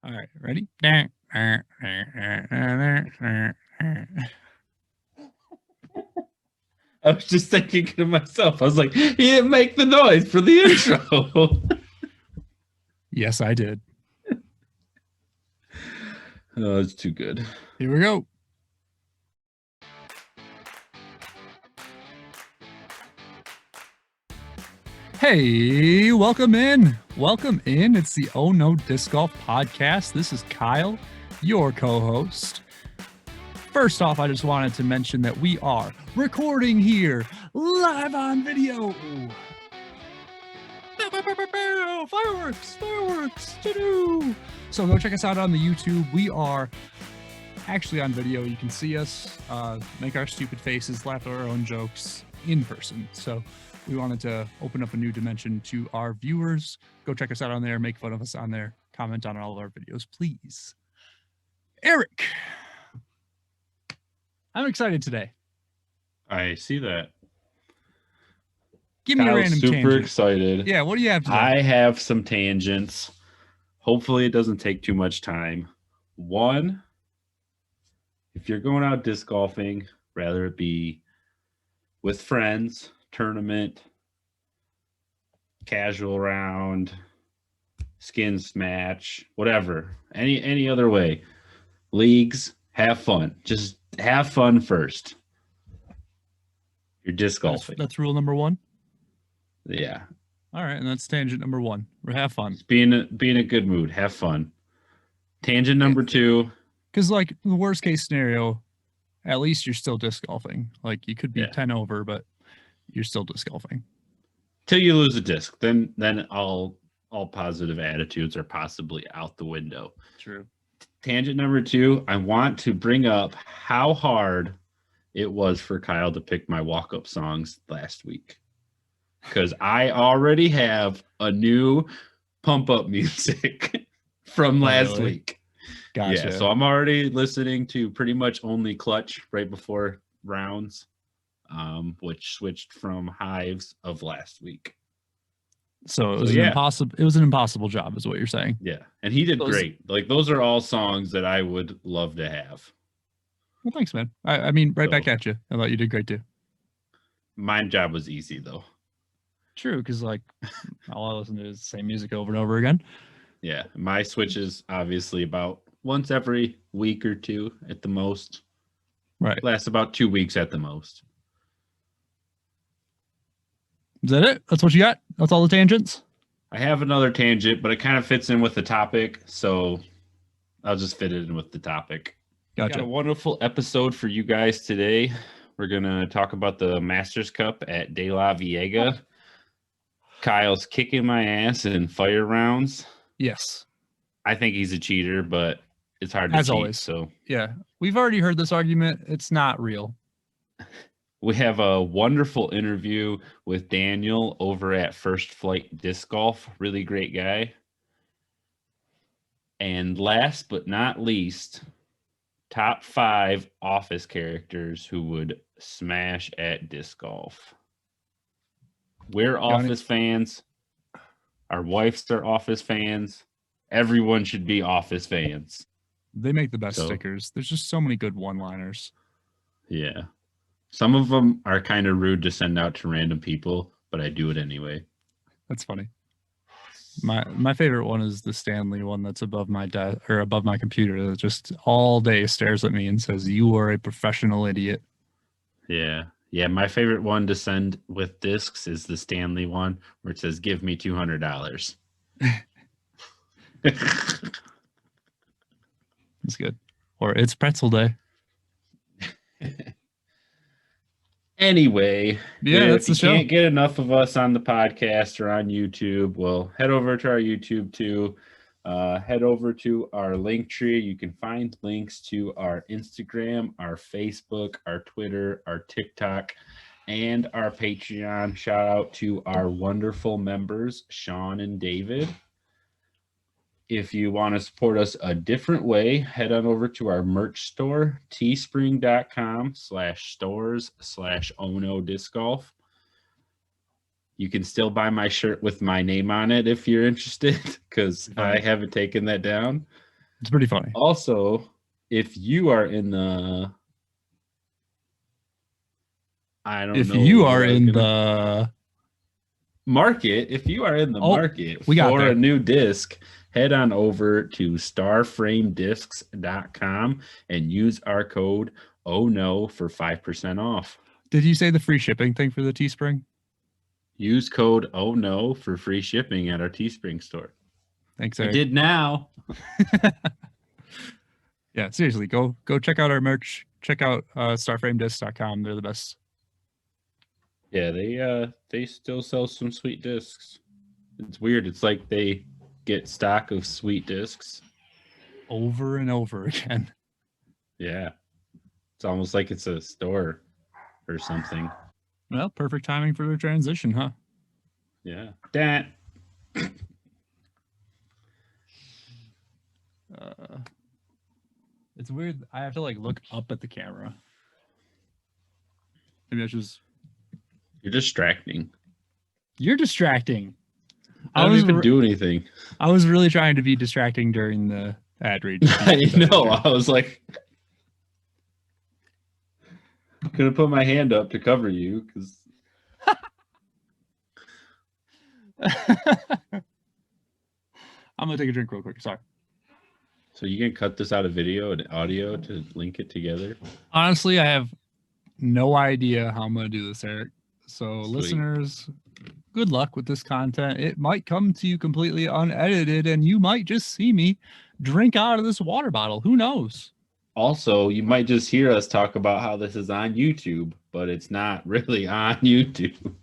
All right, ready? I was just thinking to myself, I was like, he didn't make the noise for the intro. Yes, I did. Oh, it's too good. Here we go. Hey, welcome in. Welcome in. It's the Oh No Disc Golf podcast. This is Kyle, your co-host. First off, I just wanted to mention that we are recording here live on video. Fireworks. So go check us out on the YouTube. We are actually on video. You can see us make our stupid faces, laugh at our own jokes in person. So we wanted to open up a new dimension to our viewers. Go check us out on there, make fun of us on there, comment on all of our videos, please. Eric, I'm excited today. I see that. Give me a random super tangent. Excited. Yeah, what do you have today? I have some tangents. Hopefully it doesn't take too much time. One, if you're going out disc golfing, rather it be with friends, tournament, casual round, skins match, whatever, any other way, leagues, have fun. Just have fun first. You're disc golfing. That's rule number one. Yeah. All right, and that's tangent number one. Have fun. Just be in a good mood. Have fun. Tangent number two. Because like the worst case scenario, at least you're still disc golfing. Like you could be 10 over, but you're still disc golfing. Till you lose a disc, then all positive attitudes are possibly out the window. True. Tangent number two, I want to bring up how hard it was for Kyle to pick my walk-up songs last week. Because I already have a new pump-up music from last week. Gotcha. Yeah, so I'm already listening to pretty much only Clutch right before rounds, which switched from Hives of last week. So it was an impossible job, is what you're saying. Yeah, and he did great. Like those are all songs that I would love to have. Well, thanks, man. I mean, back at you. I thought you did great too. My job was easy though. True, because like all I listen to is the same music over and over again. Yeah, my switches obviously about once every week or two at the most. Right. Lasts about 2 weeks at the most. Is that it? That's what you got? That's all the tangents? I have another tangent, but it kind of fits in with the topic, so I'll just fit it in with the topic. Gotcha. Got a wonderful episode for you guys today. We're going to talk about the Masters Cup at De La Viega. Kyle's kicking my ass in fire rounds. Yes. I think he's a cheater, but it's hard to cheat. As always. So yeah, we've already heard this argument. It's not real. We have a wonderful interview with Daniel over at First Flight Disc Golf. Really great guy. And last but not least, top 5 office characters who would smash at disc golf. We're office fans. Our wives are office fans. Everyone should be office fans. They make the best stickers. There's just so many good one-liners. Yeah. Some of them are kind of rude to send out to random people, but I do it anyway. That's funny. My favorite one is the Stanley one that's above my desk or above my computer that just all day stares at me and says, "You are a professional idiot." Yeah. Yeah, my favorite one to send with discs is the Stanley one where it says, "Give me $200." It's good. Or it's pretzel day. Anyway, yeah, that's the show. If you can't get enough of us on the podcast or on YouTube, well, head over to our YouTube too. Head over to our Linktree. You can find links to our Instagram, our Facebook, our Twitter, our TikTok, and our Patreon. Shout out to our wonderful members, Sean and David. If you want to support us a different way, head on over to our merch store, teespring.com/stores/ohnodiscgolf. You can still buy my shirt with my name on it if you're interested, because I haven't taken that down. It's pretty funny. Also, if you are in the, I don't If know you what are I was in gonna the market, if you are in the market we got for there. a new disc, head on over to starframediscs.com and use our code Oh No for 5% off. Did you say the free shipping thing for the Teespring? Use code Oh No for free shipping at our Teespring store. Thanks, I Eric. did now. Yeah, seriously, go check out our merch. Check out starframediscs.com. They're the best. Yeah, they still sell some sweet discs. It's weird. It's like they get stock of sweet discs Over and over again. Yeah. It's almost like it's a store or something. Well, perfect timing for the transition, huh? Yeah. That. It's weird. I have to like look up at the camera. Maybe I just. You're distracting. You're distracting. I don't even do anything. I was really trying to be distracting during the ad read. I know. I was like, I'm gonna put my hand up to cover you because. I'm gonna take a drink real quick. Sorry. So you can cut this out of video and audio to link it together? Honestly, I have no idea how I'm gonna do this, Eric. So Sweet. Listeners, good luck with this content. It might come to you completely unedited, and you might just see me drink out of this water bottle. Who knows? Also, you might just hear us talk about how this is on YouTube, but it's not really on YouTube.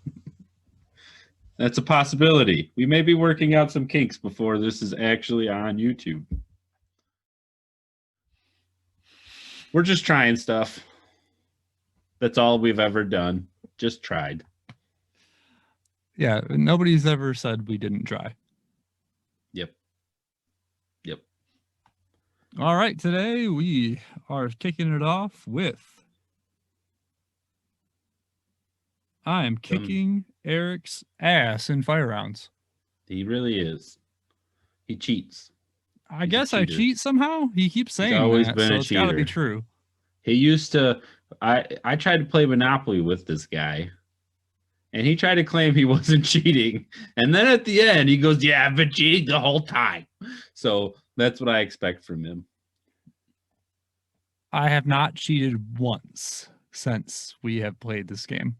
That's a possibility. We may be working out some kinks before this is actually on YouTube. We're just trying stuff. That's all we've ever done. Just tried. Yeah, nobody's ever said we didn't try. Yep. All right, today we are kicking it off with I am kicking Eric's ass in fire rounds. He really is. He cheats. I guess I cheat somehow. He keeps saying always that, been so a it's got to be cheater. true. He used to. I tried to play Monopoly with this guy, and he tried to claim he wasn't cheating. And then at the end, he goes, "Yeah, I've been cheating the whole time." So that's what I expect from him. I have not cheated once since we have played this game.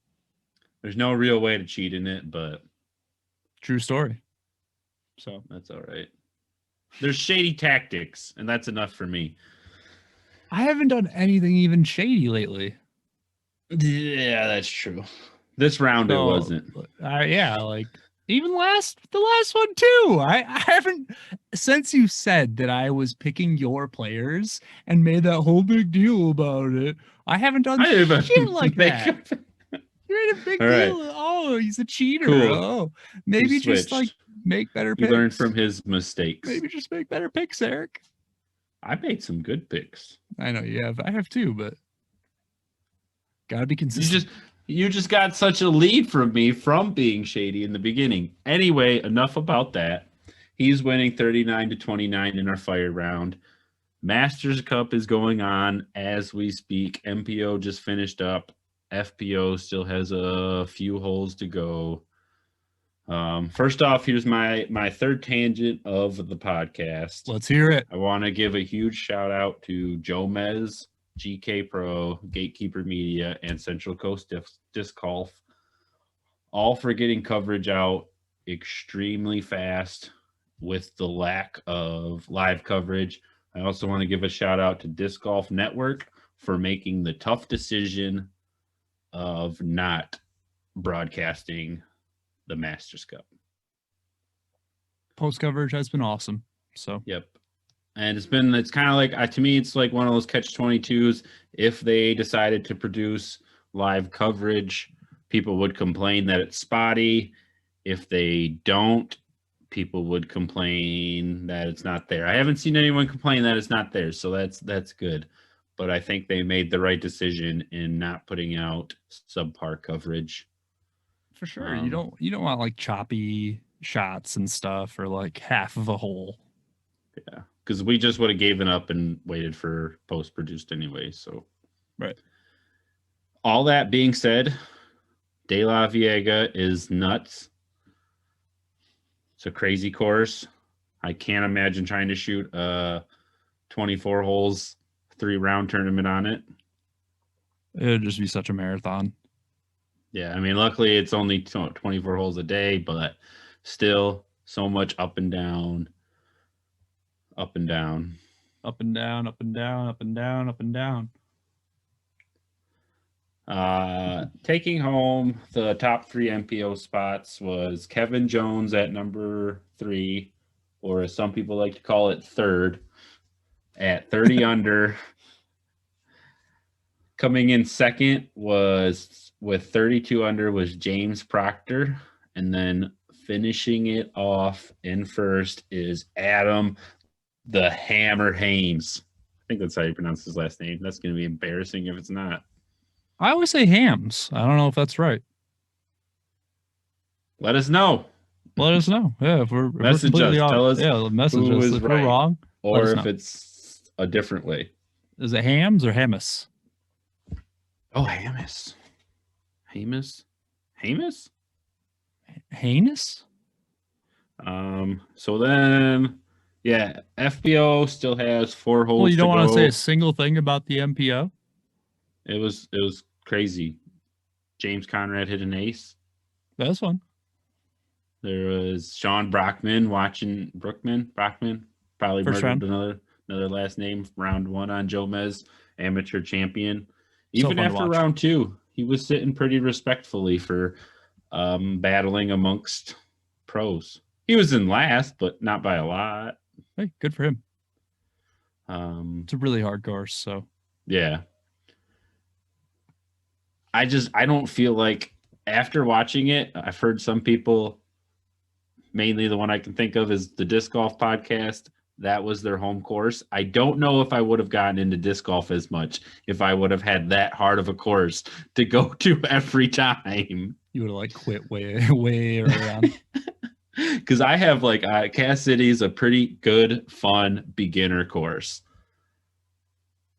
There's no real way to cheat in it, but true story. So that's all right. There's shady tactics, and that's enough for me. I haven't done anything even shady lately. Yeah, that's true. This round it wasn't. Yeah, like even the last one too. I haven't, since you said that I was picking your players and made that whole big deal about it. I haven't done shit like that. You made a big deal. Oh, he's a cheater. Cool. Oh, maybe just like make better picks. He learned from his mistakes. Maybe just make better picks, Eric. I made some good picks. I know you have. I have too, but gotta be consistent. You just got such a lead from me from being shady in the beginning. Anyway, enough about that. He's winning 39-29 in our fire round. Masters Cup is going on as we speak. MPO just finished up. FPO still has a few holes to go. First off, here's my third tangent of the podcast. Let's hear it. I want to give a huge shout out to Joe Mez, GK Pro, Gatekeeper Media, and Central Coast Disc Golf, all for getting coverage out extremely fast with the lack of live coverage. I also want to give a shout out to Disc Golf Network for making the tough decision of not broadcasting the Masters Cup. Post coverage has been awesome. So yep. And it's kind of like, to me, it's like one of those catch-22s. If they decided to produce live coverage, people would complain that it's spotty. If they don't, people would complain that it's not there. I haven't seen anyone complain that it's not there, so that's good. But I think they made the right decision in not putting out subpar coverage. For sure. You don't want like choppy shots and stuff or like half of a hole. Yeah. because we just would have given up and waited for post-produced anyway. So, Right. All that being said, De La Viega is nuts. It's a crazy course. I can't imagine trying to shoot a 24 holes, 3-round tournament on it. It would just be such a marathon. Yeah, I mean, luckily it's only 24 holes a day, but still so much up and down, up and down. Up and down, up and down, up and down, up and down. Taking home the top 3 MPO spots was Kevin Jones at number 3, or as some people like to call it, third, at 30 under. Coming in second was with 32 under was James Proctor, and then finishing it off in first is Adam the Hammer Hames. I think that's how you pronounce his last name. That's going to be embarrassing if it's not. I always say Hams. I don't know if that's right. Let us know. Let us know. Yeah, if we're Message us. off, Tell us yeah, message who us is if right, we're wrong, or if it's a different way. Is it Hams or Hamus? Oh, Hamus. Hamus? Hamus? Hanus? So then, yeah, FBO still has 4 holes. Well, you don't want to say go. a single thing about the MPO? It was crazy. James Conrad hit an ace. That's fun. There was Sean Brockman probably First murdered round. another last name, round 1 on Jomez, amateur champion. Even fun to after watch. round 2, he was sitting pretty respectfully for battling amongst pros. He was in last, but not by a lot. Hey, good for him. It's a really hard course, so yeah. I don't feel like after watching it, I've heard some people, mainly the one I can think of is the Disc Golf Podcast. That was their home course. I don't know if I would have gotten into disc golf as much if I would have had that hard of a course to go to every time. You would have like quit way early on. Because I have Cass City is a pretty good, fun beginner course.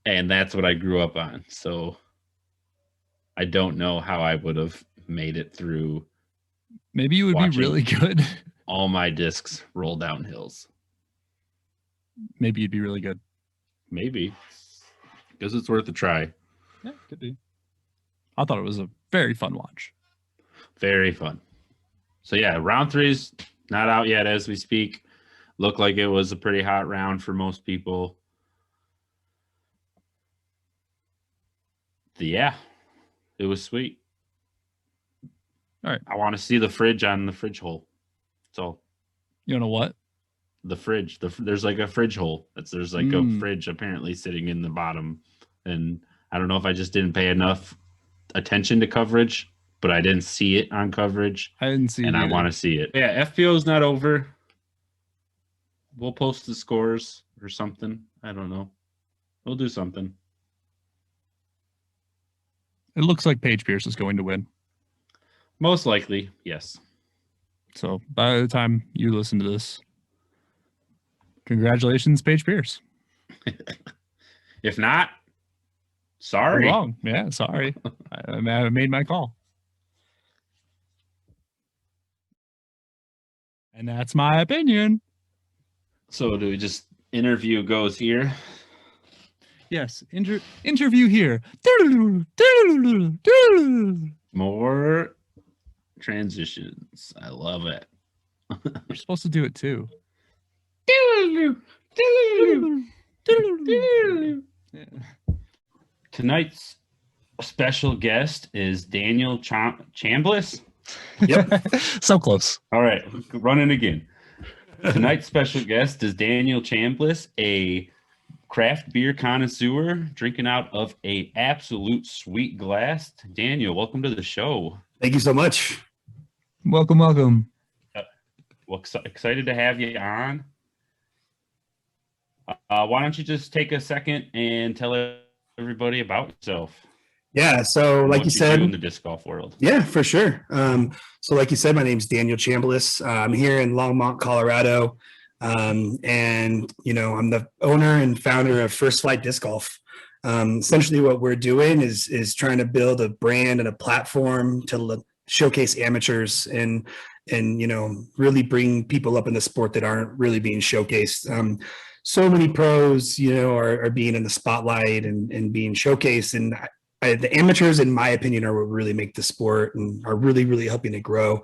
And that's what I grew up on. So I don't know how I would have made it through. Maybe you would be really good. All my discs roll down hills. Maybe you'd be really good. Maybe. Because it's worth a try. Yeah, could be. I thought it was a very fun watch. Very fun. So yeah, round 3's not out yet as we speak. Looked like it was a pretty hot round for most people. Yeah, it was sweet. All right. I want to see the fridge on the fridge hole. So you know what? The fridge. There's like a fridge hole. There's like a fridge apparently sitting in the bottom. And I don't know if I just didn't pay enough attention to coverage, but I didn't see it on coverage. I didn't see it. And I want to see it. Yeah, FPO is not over. We'll post the scores or something. I don't know. We'll do something. It looks like Paige Pierce is going to win. Most likely, yes. So by the time you listen to this, congratulations, Paige Pierce. If not, sorry. I'm wrong. Yeah, sorry. I made my call. And that's my opinion. So do we just interview goes here? Yes, interview here. More transitions. I love it. You're supposed to do it too. Yeah. Tonight's special guest is Daniel Chambliss. Yep. So close. All right, running again. Tonight's special guest is Daniel Chambliss, a craft beer connoisseur drinking out of a absolute sweet glass. Daniel, welcome to the show. Thank you so much. Welcome. Well, excited to have you on. Why don't you just take a second and tell everybody about yourself? Yeah. So like you said, in the disc golf world. Yeah, for sure. So like you said, my name's Daniel Chambliss. I'm here in Longmont, Colorado. And, I'm the owner and founder of First Flight Disc Golf. Essentially what we're doing is trying to build a brand and a platform to showcase amateurs and really bring people up in the sport that aren't really being showcased. So many pros, are being in the spotlight and being showcased. And the amateurs, in my opinion, are what really make the sport and are really, really helping it grow.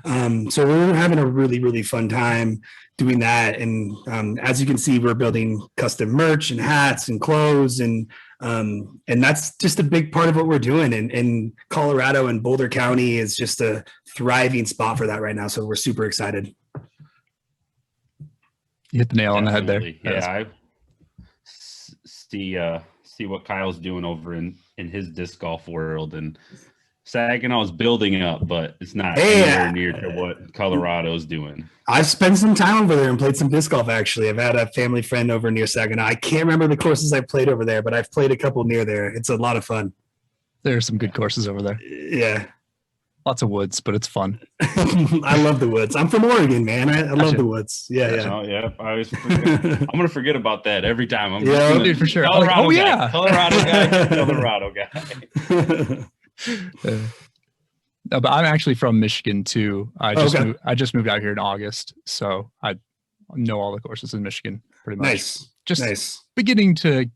So we're having a really, really fun time doing that. And as you can see, we're building custom merch and hats and clothes. And that's just a big part of what we're doing. And Colorado and Boulder County is just a thriving spot for that right now. So we're super excited. You hit the nail on the head there. Yeah, I see what Kyle's doing over in his disc golf world, and Saginaw is building up, but it's not anywhere near to what Colorado's doing. I've spent some time over there and played some disc golf. Actually, I've had a family friend over near Saginaw. I can't remember the courses I played over there, but I've played a couple near there. It's a lot of fun. There are some good courses over there. Yeah. Lots of woods, but it's fun. I love the woods. I'm from Oregon, man. I love the woods. Yeah, yeah. Oh, yeah. I always forget. I'm gonna forget about that every time. I'm dude, for sure. Colorado guy, yeah, Colorado guy. No, but I'm actually from Michigan too. I just moved out here in August, so I know all the courses in Michigan pretty much. Nice. Just beginning to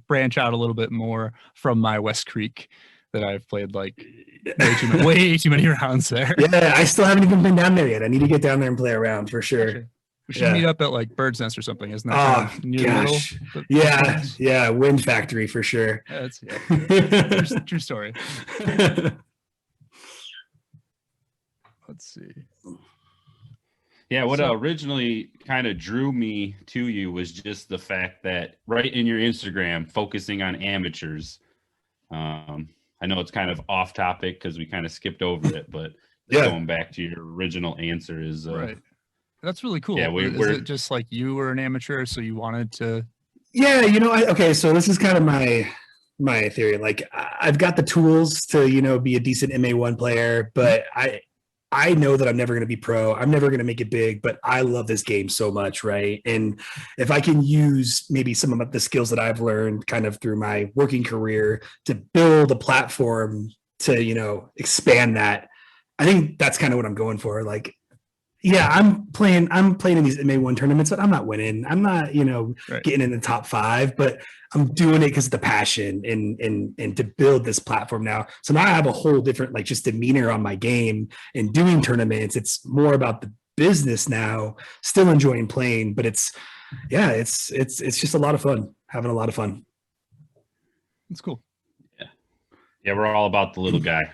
branch out a little bit more from my West Creek that I've played like way too many rounds there. Yeah, I still haven't even been down there yet. I need to get down there and play around for sure. We should meet up at like Bird's Nest or something, isn't that? Oh gosh, yeah, Wind Factory for sure. That's true story. Let's see. Yeah, what originally kind of drew me to you was just the fact that right in your Instagram, focusing on amateurs. I know it's kind of off topic because we kind of skipped over it, but going back to your original answer is right. That's really cool. Yeah, is it just like you were an amateur, so you wanted to? Yeah, okay. So this is kind of my theory. Like I've got the tools to be a decent MA1 player, but I know that I'm never going to be pro. I'm never going to make it big, but I love this game so much, right? And if I can use maybe some of the skills that I've learned kind of through my working career to build a platform to, expand that, I think that's kind of what I'm going for. Like, yeah, I'm playing in these MA1 tournaments, but I'm not winning. I'm not, getting in the top 5, but I'm doing it because of the passion and to build this platform now. So now I have a whole different, like, just demeanor on my game and doing tournaments. It's more about the business now, still enjoying playing, but it's just a lot of fun, having a lot of fun. That's cool. Yeah, we're all about the little guy.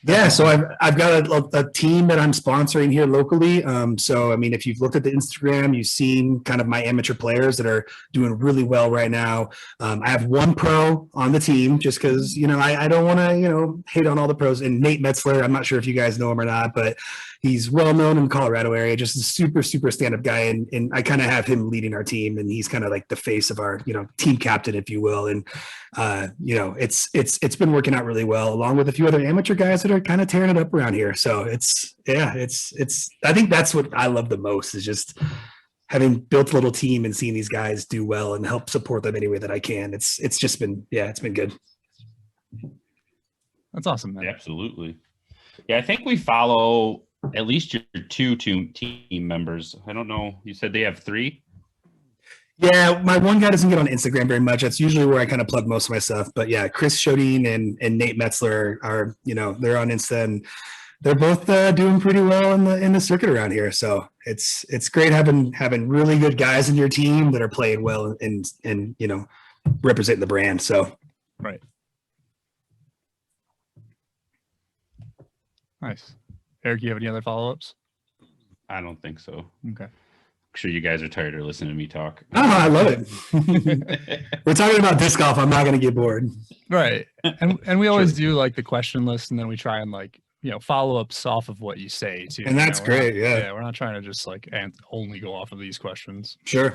Yeah, so I've got a team that I'm sponsoring here locally. So, I mean, if you've looked at the Instagram, you've seen kind of my amateur players that are doing really well right now. I have one pro on the team just because, I don't want to, hate on all the pros. And Nate Metzler, I'm not sure if you guys know him or not, but he's well known in the Colorado area, just a super, super stand-up guy. And I kind of have him leading our team, and he's kind of like the face of our, team captain, if you will. And, it's been working out really well, along with a few other amateur guys that are kind of tearing it up around here. So I think that's what I love the most, is just having built a little team and seeing these guys do well and help support them any way that I can. It's just been, it's been good. That's awesome, man. Yeah, absolutely. Yeah, I think we follow at least your two team members. I don't know. You said they have 3? Yeah, my one guy doesn't get on Instagram very much. That's usually where I kind of plug most of my stuff. But yeah, Chris Shodine and Nate Metzler are, they're on Insta, and they're both doing pretty well in the circuit around here. So it's great having really good guys in your team that are playing well and representing the brand. So right. Nice. Eric, you have any other follow-ups? I don't think so. Okay. I'm sure you guys are tired of listening to me talk. Oh, I love it. We're talking about disc golf. I'm not going to get bored. Right. And we always do like the question list, and then we try and follow-ups off of what you say too. And that's great. Yeah. We're not trying to just only go off of these questions. Sure.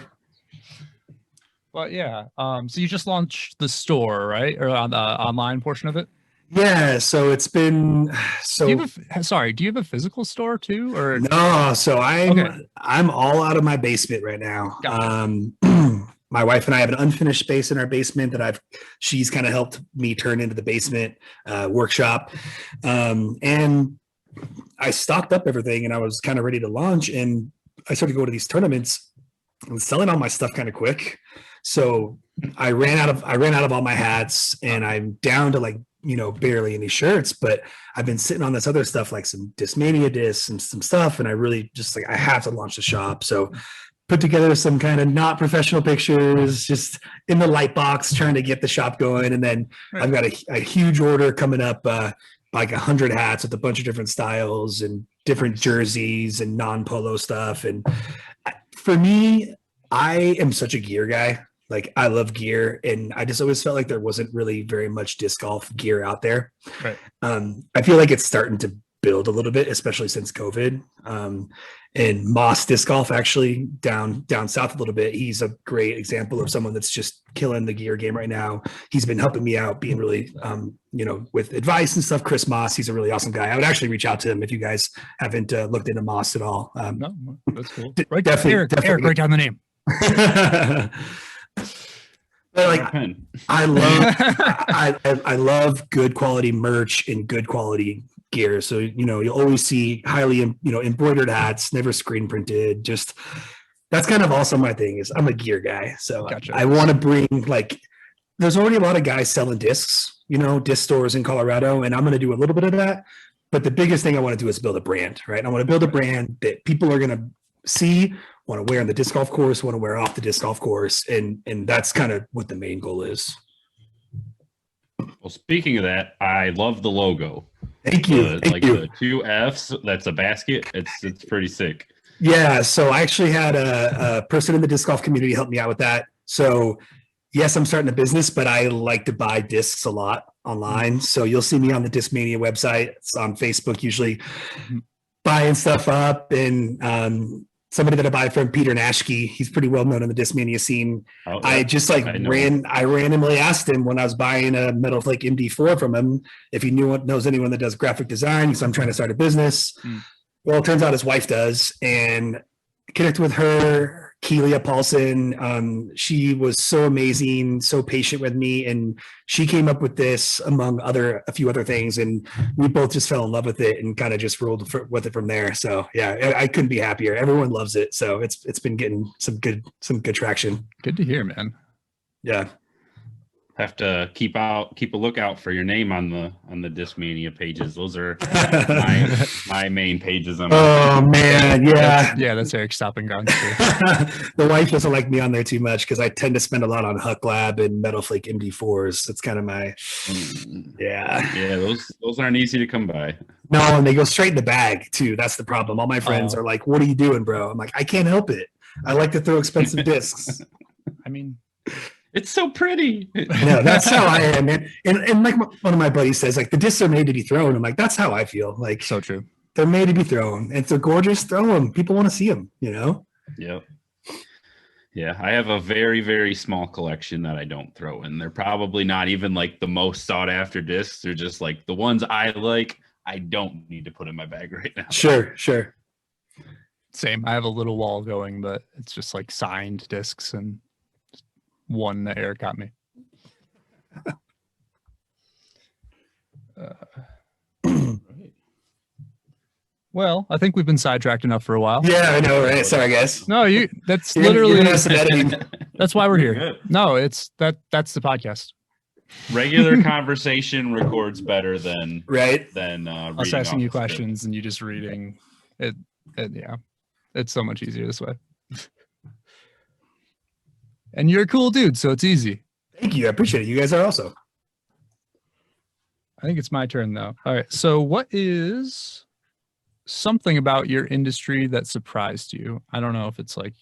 But yeah. So you just launched the store, right? Or on the online portion of it? Yeah, so it's been Do you have do you have a physical store too, or no, so Okay. I'm all out of my basement right now. Gotcha. My wife and I have an unfinished space in our basement that she's kind of helped me turn into the basement workshop. And I stocked up everything and I was kind of ready to launch, and I started to go to these tournaments and selling all my stuff kind of quick. So I ran out of all my hats, and I'm down to like, barely any shirts, but I've been sitting on this other stuff, like some Discmania discs and some stuff. And I really just like, I have to launch the shop. So put together some kind of not professional pictures, just in the light box, trying to get the shop going. And then I've got a huge order coming up, like 100 hats with a bunch of different styles and different jerseys and non-polo stuff. And for me, I am such a gear guy. Like, I love gear, and I just always felt like there wasn't really very much disc golf gear out there. Right. I feel like it's starting to build a little bit, especially since COVID. And Moss Disc Golf, actually down south a little bit, he's a great example of someone that's just killing the gear game right now. He's been helping me out, being really, with advice and stuff. Chris Moss, he's a really awesome guy. I would actually reach out to him if you guys haven't looked into Moss at all. No, that's cool. Right, definitely. Eric, write down the name. But like, I love I love good quality merch and good quality gear. So you'll always see highly embroidered hats, never screen printed. Just that's kind of also my thing, is I'm a gear guy. So Gotcha. I want to bring, like, there's already a lot of guys selling discs, disc stores in Colorado, and I'm going to do a little bit of that. But the biggest thing I want to do is build a brand, right? I want to build a brand that people are going to see, want to wear on the disc golf course, want to wear off the disc golf course. And that's kind of what the main goal is. Well, speaking of that, I love the logo. Thank you. Thank you. The two F's, that's a basket. It's pretty sick. Yeah. So I actually had a person in the disc golf community help me out with that. So yes, I'm starting a business, but I like to buy discs a lot online. So you'll see me on the Discmania website. It's on Facebook, usually buying stuff up. And somebody that I buy from, Peter Nashke, he's pretty well known in the Discmania scene. Oh, yeah. I randomly asked him when I was buying a Metal Flake MD4 from him if he knows anyone that does graphic design, because I'm trying to start a business. Well, it turns out his wife does, and connected with her, Keelia Paulson. She was so amazing, so patient with me, and she came up with this among a few other things, and we both just fell in love with it and kind of just rolled with it from there. So yeah, I couldn't be happier. Everyone loves it, so it's been getting some good traction. Good to hear, man. Yeah. Have to keep a lookout for your name on the Discmania pages. Those are my main pages. Man, yeah, that's Eric's stopping ground. The wife doesn't like me on there too much because I tend to spend a lot on Huck Lab and Metal Flake MD4s. That's kind of my yeah. Those aren't easy to come by. No, and they go straight in the bag too. That's the problem. All my friends are like, "What are you doing, bro?" I'm like, "I can't help it. I like to throw expensive discs." I mean, it's so pretty. No, that's how I am, man. And like one of my buddies says, like, the discs are made to be thrown. I'm like, that's how I feel. Like, so true. They're made to be thrown. If they're gorgeous, throw them. People want to see them, Yep. Yeah, I have a very, very small collection that I don't throw in. They're probably not even like the most sought after discs. They're just like the ones I like. I don't need to put in my bag right now. Sure. Same. I have a little wall going, but it's just like signed discs and one that Eric got me. Well, I think we've been sidetracked enough for a while. Yeah, I know, right? Sorry, guys. No, that's literally editing. That's why we're here. No, that's the podcast. Regular conversation records better than us asking you questions and you just reading it. Yeah, it's so much easier this way. And you're a cool dude, so it's easy. Thank you. I appreciate it. You guys are also. I think it's my turn, though. All right. So what is something about your industry that surprised you? I don't know if it's like,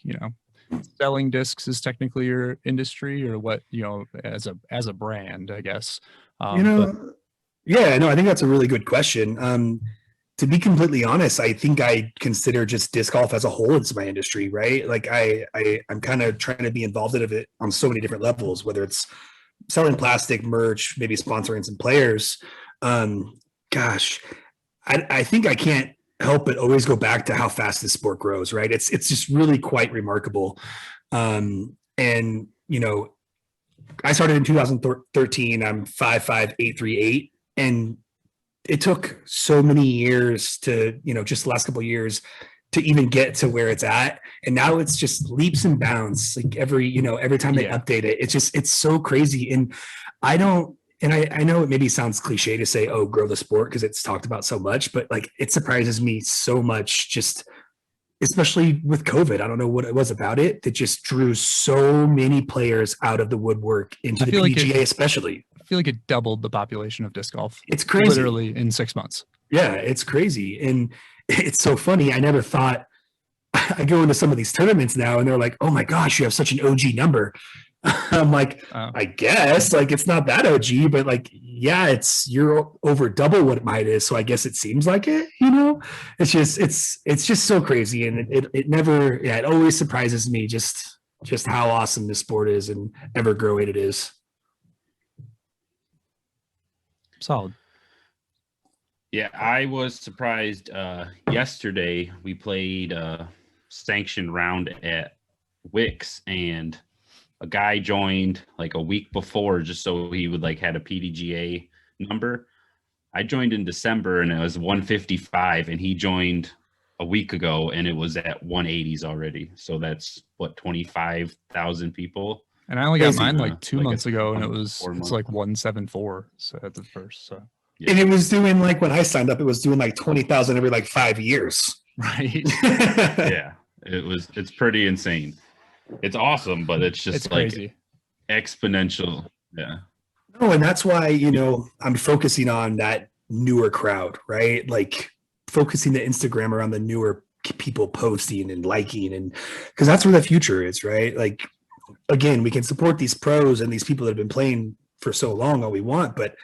selling discs is technically your industry or what, as a brand, I guess. Yeah, no, I think that's a really good question. To be completely honest, I think I consider just disc golf as a whole as my industry, right? Like I'm kind of trying to be involved in it on so many different levels, whether it's selling plastic merch, maybe sponsoring some players. Gosh, I think I can't help but always go back to how fast this sport grows, right? It's just really quite remarkable. And I started in 2013. I'm 5'5", 8'3", and it took so many years to, just the last couple of years to even get to where it's at. And now it's just leaps and bounds. Like every time they update it, it's so crazy. And I know it maybe sounds cliche to say, oh, grow the sport, because it's talked about so much, but like, it surprises me so much, just especially with COVID. I don't know what it was about it that just drew so many players out of the woodwork into the PGA, especially. I feel like it doubled the population of disc golf. It's crazy. Literally in 6 months. Yeah, it's crazy. And it's so funny. I never thought, I go into some of these tournaments now and they're like, oh my gosh, you have such an OG number. I'm like, I guess, like, it's not that OG, but like, yeah, you're over double what mine is. So I guess it seems like it, it's just so crazy. And it always surprises me just how awesome this sport is and ever growing it is. Solid. Yeah, I was surprised. Yesterday we played a sanctioned round at Wicks, and a guy joined like a week before just so he would like had a PDGA number. I joined in December and it was 155, and he joined a week ago and it was at 180s already. So that's what, 25,000 people. And I only got mine like 2 months ago, and it's like 174. So at the first. So yeah. And it was doing, like, when I signed up, it was doing like 20,000 every like 5 years. Right. Yeah, it's pretty insane. It's awesome, but it's just like crazy. Exponential. Yeah. No, and that's why, I'm focusing on that newer crowd, right? Like focusing the Instagram around the newer people posting and liking, and because that's where the future is, right? Like, again, we can support these pros and these people that have been playing for so long all we want, but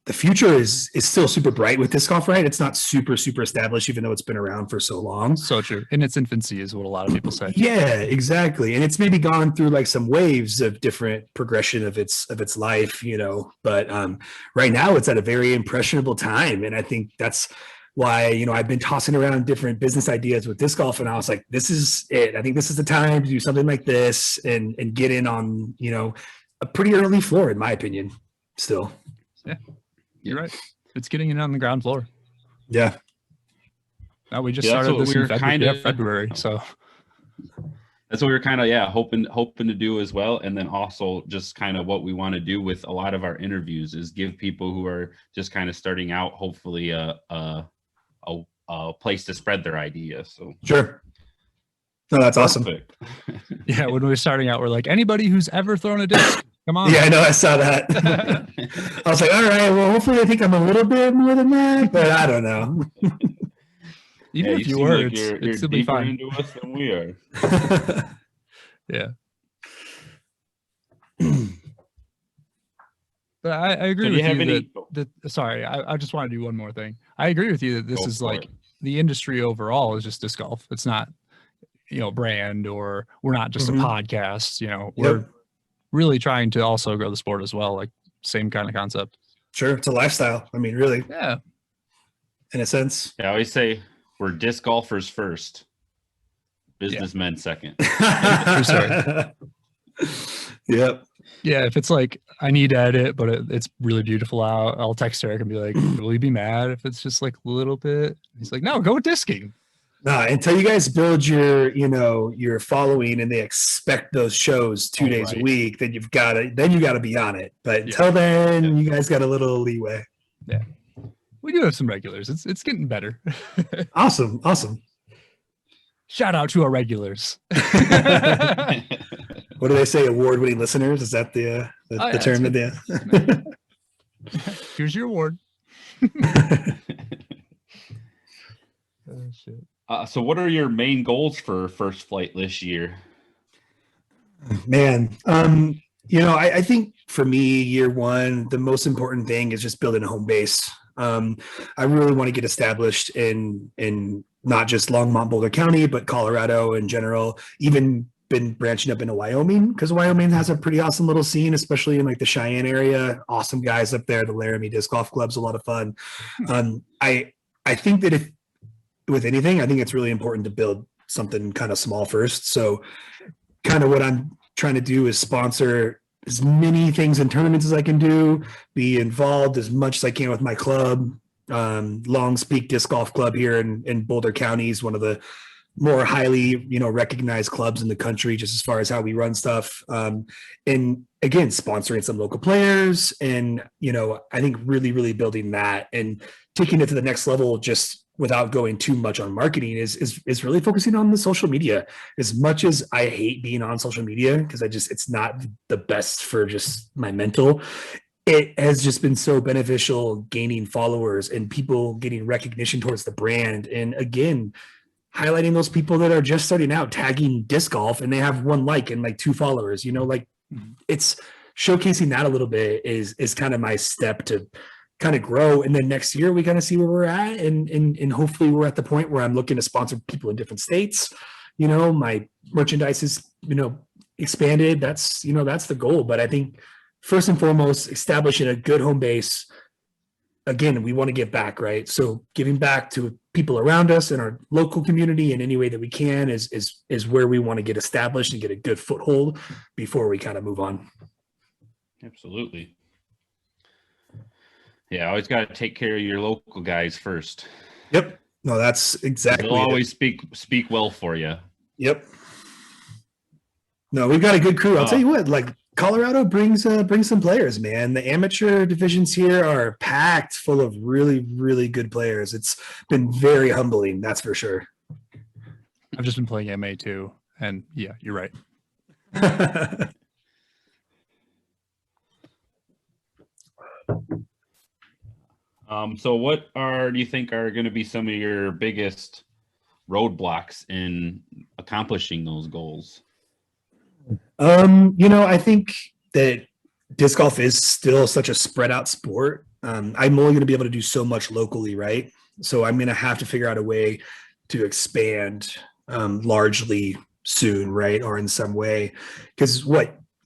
the future is still super bright with disc golf, right? It's not super established, even though it's been around for so long. So true. In its infancy is what a lot of people say. Yeah, exactly. And it's maybe gone through like some waves of different progression of its life, but right now it's at a very impressionable time. And I think that's why, I've been tossing around different business ideas with disc golf, and I was like, this is it. I think this is the time to do something like this and get in on, a pretty early floor, in my opinion, still. Yeah. You're right. It's getting in on the ground floor. Yeah. Now we just started this in February. So that's what we were kind of hoping to do as well. And then also just kind of what we want to do with a lot of our interviews is give people who are just kind of starting out, hopefully a place to spread their ideas. So sure. No, that's awesome. Yeah, when we were starting out, we're like, anybody who's ever thrown a disc, come on. Yeah, I know, I saw that. I was like, all right, well, hopefully I think I'm a little bit more than that, but I don't know. Even if you were, like it's still be fine. Into us than we are. Yeah. But I agree with you sorry, I just want to do one more thing. I agree with you that this is like the industry overall is just disc golf. It's not, brand, or we're not just a podcast, we're really trying to also grow the sport as well. Like same kind of concept. Sure. It's a lifestyle. I mean, really. Yeah. In a sense. Yeah, I always say we're disc golfers first, businessmen second. True story. Yep. Yeah, if it's like I need to edit, but it's really beautiful out, I'll text Eric and be like, will you be mad if it's just like a little bit? He's like, no, go with disking. No, until you guys build your following and they expect those shows 2 days a week, then you got to be on it. But until then, you guys got a little leeway. Yeah. We do have some regulars. It's getting better. Awesome. Shout out to our regulars. What do they say? Award-winning listeners? Is that the term of the? Here's your award. Oh, shit. So what are your main goals for First Flight this year? Man, I think for me, year one, the most important thing is just building a home base. I really want to get established in not just Longmont, Boulder County, but Colorado in general, even been branching up into Wyoming because Wyoming has a pretty awesome little scene, especially in like the Cheyenne area. Awesome guys up there. The Laramie Disc Golf Club's a lot of fun. I think that if with anything, I think it's really important to build something kind of small first. So kind of what I'm trying to do is sponsor as many things in tournaments as I can do, be involved as much as I can with my club. Longs Peak Disc Golf Club here in Boulder County is one of the more highly, recognized clubs in the country, just as far as how we run stuff. And again, sponsoring some local players and, I think really, really building that and taking it to the next level, just without going too much on marketing is really focusing on the social media. As much as I hate being on social media, because it's not the best for just my mental, it has just been so beneficial gaining followers and people getting recognition towards the brand. And again, highlighting those people that are just starting out, tagging disc golf and they have 1 like and like 2 followers, it's showcasing that a little bit is kind of my step to kind of grow. And then next year we kind of see where we're at. And hopefully we're at the point where I'm looking to sponsor people in different states. My merchandise is, expanded. That's the goal. But I think first and foremost, establishing a good home base. Again, we want to give back, right? So giving back to people around us and our local community in any way that we can is where we want to get established and get a good foothold before we kind of move on. Absolutely. Yeah, always got to take care of your local guys first. Yep. No, that's exactly. They'll always speak well for you. Yep. No, we've got a good crew. I'll tell you what, like Colorado brings some players, man. The amateur divisions here are packed full of really, really good players. It's been very humbling, that's for sure. I've just been playing MA too, and yeah, you're right. So what do you think are going to be some of your biggest roadblocks in accomplishing those goals? I think that disc golf is still such a spread out sport. I'm only going to be able to do so much locally, right? So I'm going to have to figure out a way to expand largely soon, right? Or in some way, because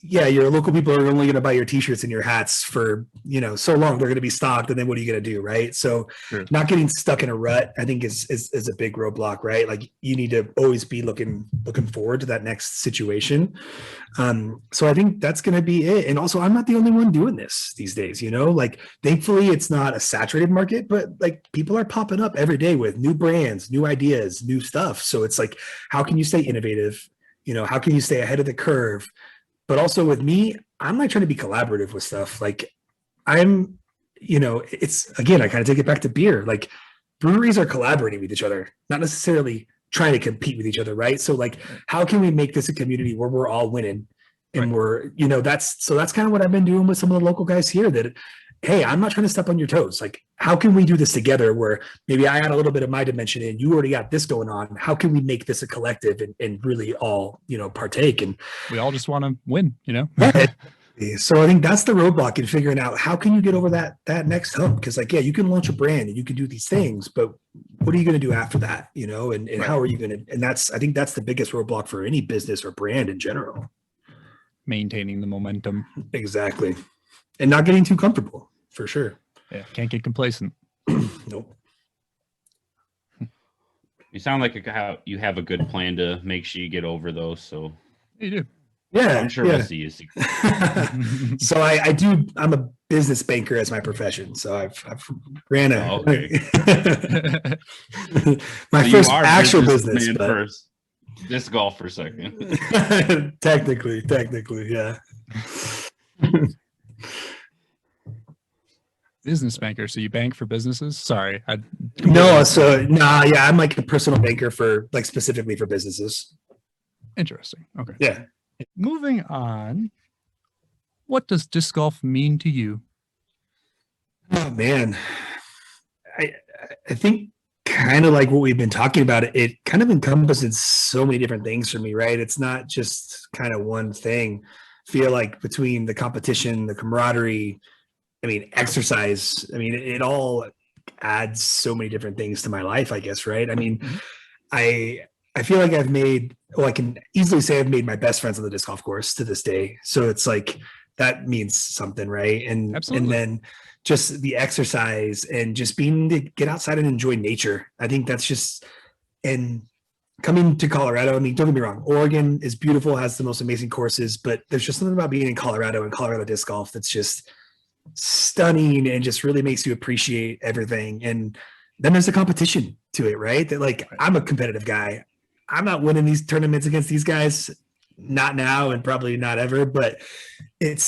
your local people are only going to buy your t-shirts and your hats for, so long. They're going to be stocked. And then what are you going to do? Right. So Sure. Not getting stuck in a rut, I think is a big roadblock, right? Like you need to always be looking forward to that next situation. So I think that's going to be it. And also I'm not the only one doing this these days, like thankfully it's not a saturated market, but like people are popping up every day with new brands, new ideas, new stuff. So it's like, how can you stay innovative? How can you stay ahead of the curve? But also with me, I'm like trying to be collaborative with stuff. Like it's again, I kind of take it back to beer. Like breweries are collaborating with each other, not necessarily trying to compete with each other, right? So like, how can we make this a community where we're all winning? And we're, that's kind of what I've been doing with some of the local guys here that, hey, I'm not trying to step on your toes. Like, how can we do this together where maybe I add a little bit of my dimension in, you already got this going on. How can we make this a collective and really all, partake? And we all just want to win, So I think that's the roadblock in figuring out how can you get over that next hump? Because you can launch a brand and you can do these things, but what are you going to do after that? And how are you going to, and I think that's the biggest roadblock for any business or brand in general. Maintaining the momentum. Exactly. And not getting too comfortable, for sure. Yeah, can't get complacent. Nope. You sound like you have a good plan to make sure you get over those. So You do. Yeah, I'm sure we'll see you. So I do. I'm a business banker as my profession. So I've ran a my So first actual business. But... First, disc golf for a second. technically, yeah. Business banker. So you bank for businesses? Sorry. Yeah, I'm like a personal banker for specifically for businesses. Interesting. Okay. Yeah. Moving on. What does disc golf mean to you? Oh man. I think kind of like what we've been talking about, it kind of encompasses so many different things for me, right? It's not just kind of one thing. I feel like between the competition, the camaraderie, exercise, it all adds so many different things to my life, I guess, right? I I feel like I can easily say I've made my best friends on the disc golf course to this day. So it's like, that means something, right? And Absolutely. then just the exercise and just being to get outside and enjoy nature. I think that's just, and coming to Colorado, I mean, don't get me wrong, Oregon is beautiful, has the most amazing courses, but there's just something about being in Colorado and Colorado disc golf that's just stunning and just really makes you appreciate everything. And then there's a competition to it, right? That like, I'm a competitive guy. I'm not winning these tournaments against these guys, not now and probably not ever, but it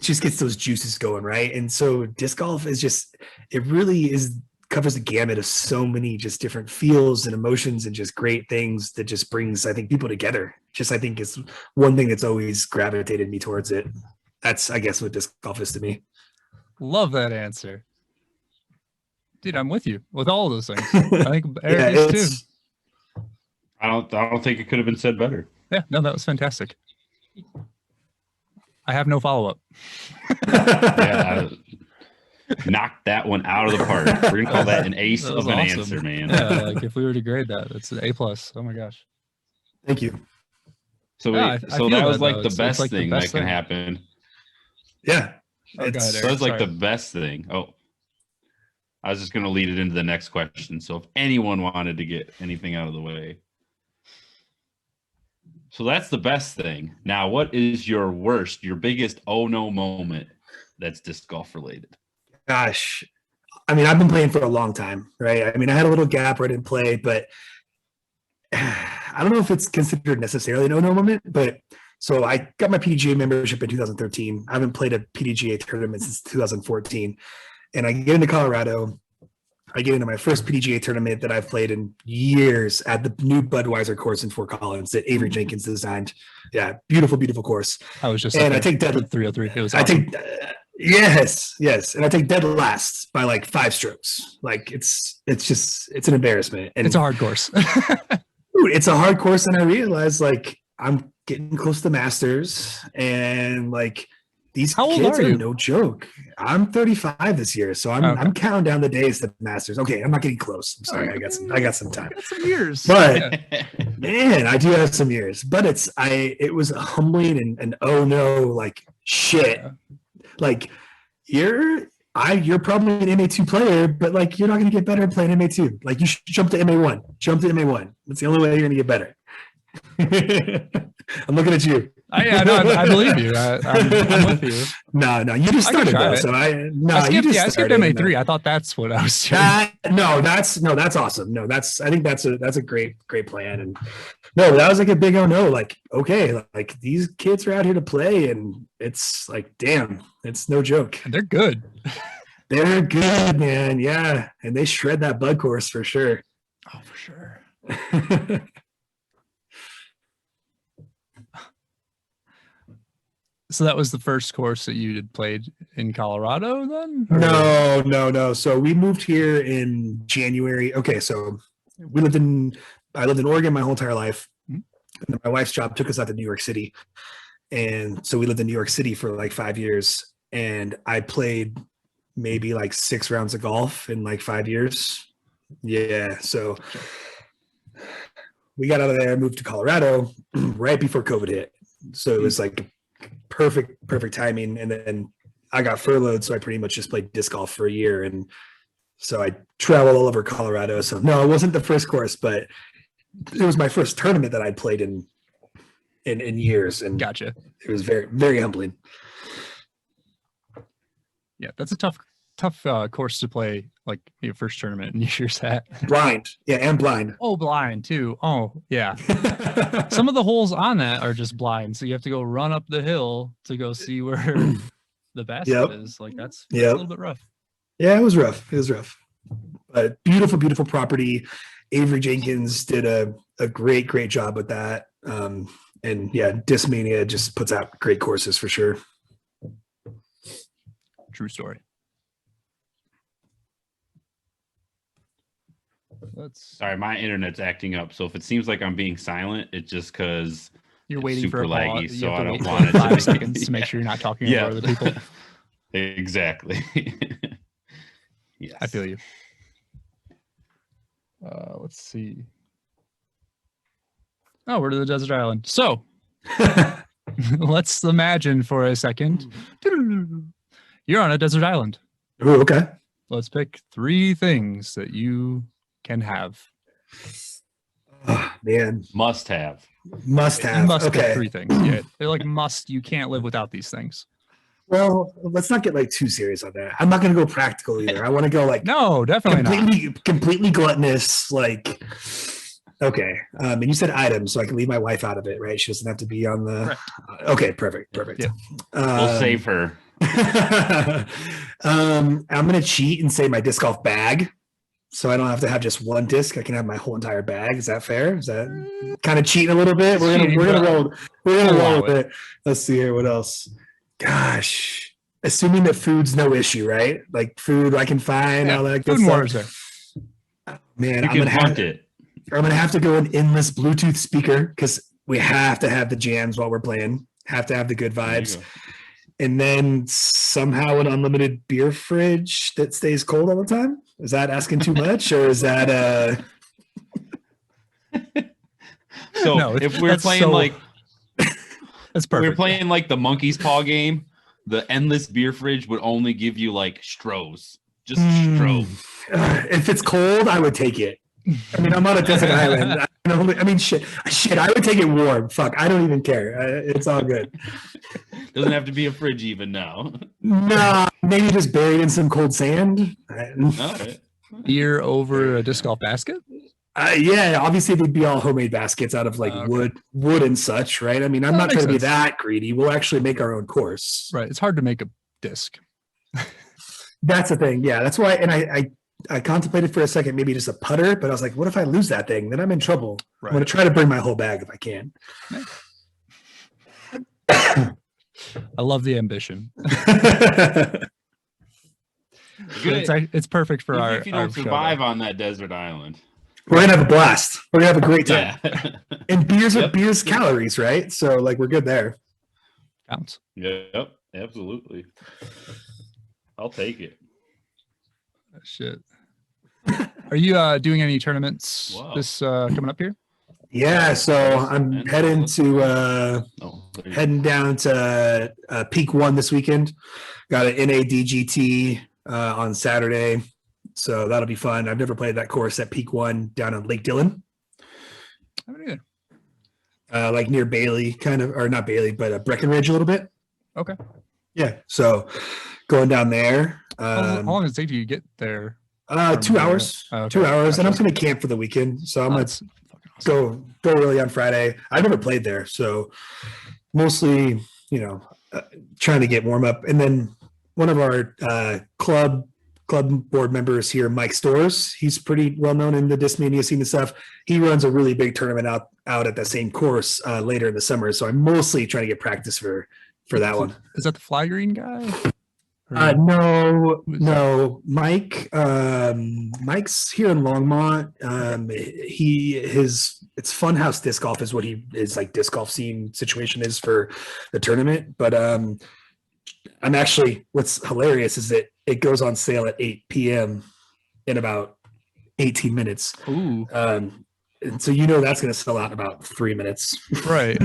just gets those juices going, right? And so disc golf is just, it really is, covers the gamut of so many just different feels and emotions and just great things that just brings, I think, people together. Just, I think is one thing that's always gravitated me towards it. That's, I guess, what disc golf is to me. Love that answer. Dude, I'm with you with all of those things. I think Eric is too. I don't think it could have been said better. Yeah, no, that was fantastic. I have no follow-up. Yeah, knocked that one out of the park. We're gonna call that an ace That of was an awesome. answer, man. Yeah, like if we were to grade that, it's an A+. Oh my gosh. Thank you. So Yeah, I so feel that was that, like though. the It's best like the thing best that can thing. happen. Yeah. Oh, go ahead, So Eric. that's like Sorry. the best thing. Oh, I was just gonna lead it into the next question. So if anyone wanted to get anything out of the way. So that's the best thing. Now, what is your worst, your biggest oh no moment that's disc golf related? Gosh. I mean, I've been playing for a long time, right? I mean, I had a little gap where I didn't play, but I don't know if it's considered necessarily an no moment, but so I got my PDGA membership in 2013. I haven't played a PDGA tournament since 2014. And I get into Colorado. I get into my first PDGA tournament that I've played in years at the new Budweiser course in Fort Collins that Avery Jenkins designed. Yeah, beautiful, beautiful course. I was just And I up there take dead for 303. It was I awesome. take yes, and I take dead last by like 5 strokes. Like it's an embarrassment. And It's a hard course. dude, it's a hard course, and I realized like I'm getting close to Masters, and like these How old kids are are you? no joke. I'm 35 this year, so Okay. I'm counting down the days to Masters. Okay, I'm not getting close. I'm sorry, I got some time. Got some years. But Yeah. man, I do have some years. But it was humbling and oh no, like shit. Like you're probably an MA2 player, but like you're not going to get better at playing MA2. Like you should jump to MA1. Jump to MA1. That's the only way you're going to get better. I'm looking at you. I believe you. I'm with you. No, you just I can started try though. it. So I skipped MA3. I thought that's what I was doing. That's awesome. No, I think that's a great plan. And no, that was like a big oh no. Like okay, like these kids are out here to play, and it's like damn, it's no joke. And they're good. They're good, man. Yeah, and they shred that bud course for sure. Oh, for sure. So that was the first course that you had played in Colorado then? Or- No. So we moved here in January. Okay, so I lived in Oregon my whole entire life. Mhm. And then my wife's job took us out to New York City. And so we lived in New York City for like 5 years. And I played maybe like 6 rounds of golf in like 5 years. Yeah. So we got out of there, moved to Colorado right before COVID hit. So it was like perfect timing. And then I got furloughed, so I pretty much just played disc golf for a year. And so I traveled all over Colorado. So no, it wasn't the first course, but it was my first tournament that I'd played in years. And Gotcha. it was very, very humbling. Yeah, that's a tough course to play, like your first tournament in years at. Blind. Yeah, and blind. Oh, blind too. Oh, yeah. Some of the holes on that are just blind, so you have to go run up the hill to go see where the basket Yep. is. Like that's a Yep. little bit rough. Yeah, it was rough. But beautiful property. Avery Jenkins did a great job with that. And yeah, Discmania just puts out great courses for sure. True story. Sorry, my internet's acting up. So if it seems like I'm being silent, it's just because You're it's waiting for super a pause. laggy, You so have I to don't wait want it for to 5 be- seconds to make sure you're not talking over other people. Exactly. Yes. I feel you. Let's see. Oh, we're to the desert island. So let's imagine for a second. You're on a desert island. Ooh, okay. Let's pick 3 things that you can have. Oh, man. Must have. Must You have. must pick Okay. 3 things. Yeah, they're like must. You can't live without these things. Well, let's not get like too serious on that. I'm not going to go practical either. I want to go like No, definitely not. completely gluttonous. Like, okay. And you said items, so I can leave my wife out of it, right? She doesn't have to be on the. Correct. Okay, perfect. Yeah. We'll save her. I'm going to cheat and say my disc golf bag. So I don't have to have just one disc. I can have my whole entire bag. Is that fair? Is that kind of cheating a little bit? We're gonna roll with it. Let's see here. What else? Gosh, assuming that food's no issue, right? Like food I can find, all that good Food stuff. wars there. Man, You can hunt it. I'm gonna have to go an endless Bluetooth speaker because we have to have the jams while we're playing. Have to have the good There you vibes. go. And then somehow an unlimited beer fridge that stays cold all the time. Is that asking too much, or is that So No, if we're that's playing so- like That's perfect. we're playing like the monkey's paw game, the endless beer fridge would only give you like Strohs. Just Stroh. If it's cold, I would take it. I mean, I'm on a desert island. Shit, I would take it warm. Fuck, I don't even care. It's all good. Doesn't have to be a fridge even now. Nah, maybe just buried in some cold sand. All right. Beer over a disc golf basket? Yeah, obviously they'd be all homemade baskets out of like Okay. wood and such, right? I mean, I'm That not makes trying to be sense. that greedy. We'll actually make our own course. Right. It's hard to make a disc. That's the thing. Yeah, that's why. And I contemplated for a second, maybe just a putter, but I was like, what if I lose that thing? Then I'm in trouble. Right. I'm going to try to bring my whole bag if I can. I love the ambition. Good. It's perfect for Even our. if you our don't show, survive though. on that desert island. We're going to have a blast. We're going to have a great time. Yeah. And Yep. beer's calories, right? So like we're good there. Counts. Yep. Absolutely. I'll take it. Oh, shit. Are you doing any tournaments Wow. this coming up here? Yeah, so I'm And- heading to Oh, there you go. heading down to Peak One this weekend. Got an NADGT on Saturday, so that'll be fun. I've never played that course at Peak One down on Lake Dillon, I haven't either. like near Bailey, kind of, or not Bailey, but Breckenridge a little bit. Okay. Yeah, so going down there. How long does it take you to get there? 2 hours. Oh, okay. 2 hours, and I'm Gotcha. going to camp for the weekend. So I'm Oh, going that's fucking awesome. go early on Friday. I've never played there, so mostly, trying to get warm up. And then one of our club board members here, Mike Stores, he's pretty well known in the Discmania scene and stuff. He runs a really big tournament out at the same course later in the summer. So I'm mostly trying to get practice for that one. Is that the fly green guy? No, Mike. Mike's here in Longmont. It's Funhouse Disc Golf is what his like disc golf scene situation is for the tournament. But I'm actually, what's hilarious is that it goes on sale at 8 p.m. in about 18 minutes. Ooh, And so that's going to sell out in about 3 minutes. right.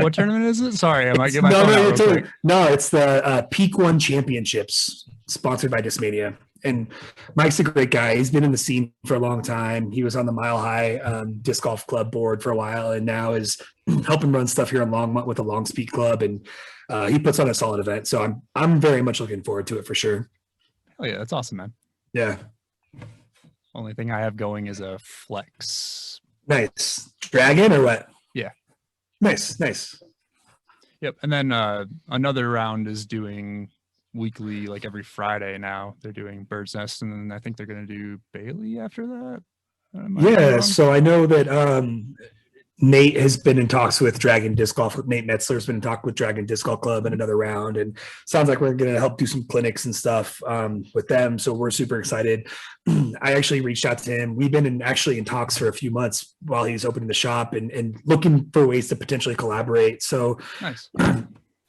what tournament is it? Sorry, I might get my No, phone no, out you're real totally, quick. no, it's the Peak One Championships sponsored by Discmania. And Mike's a great guy. He's been in the scene for a long time. He was on the Mile High Disc Golf Club board for a while, and now is helping run stuff here in Longmont with the Long Speed Club. And he puts on a solid event. So I'm very much looking forward to it for sure. Oh yeah, that's awesome, man. Yeah, Only thing I have going is a flex. nice. Dragon or what? Yeah. Nice. Yep. And then another round is doing weekly, like every Friday now. They're doing Bird's Nest, and then I think they're going to do Bailey after that. Am I Yeah, wrong? so I know that Nate has been in talks with Dragon Disc Golf. Nate Metzler's been in talk with Dragon Disc Golf Club in another round, and sounds like we're going to help do some clinics and stuff with them. So we're super excited. I actually reached out to him. We've been in talks for a few months while he's opening the shop and looking for ways to potentially collaborate. So Nice.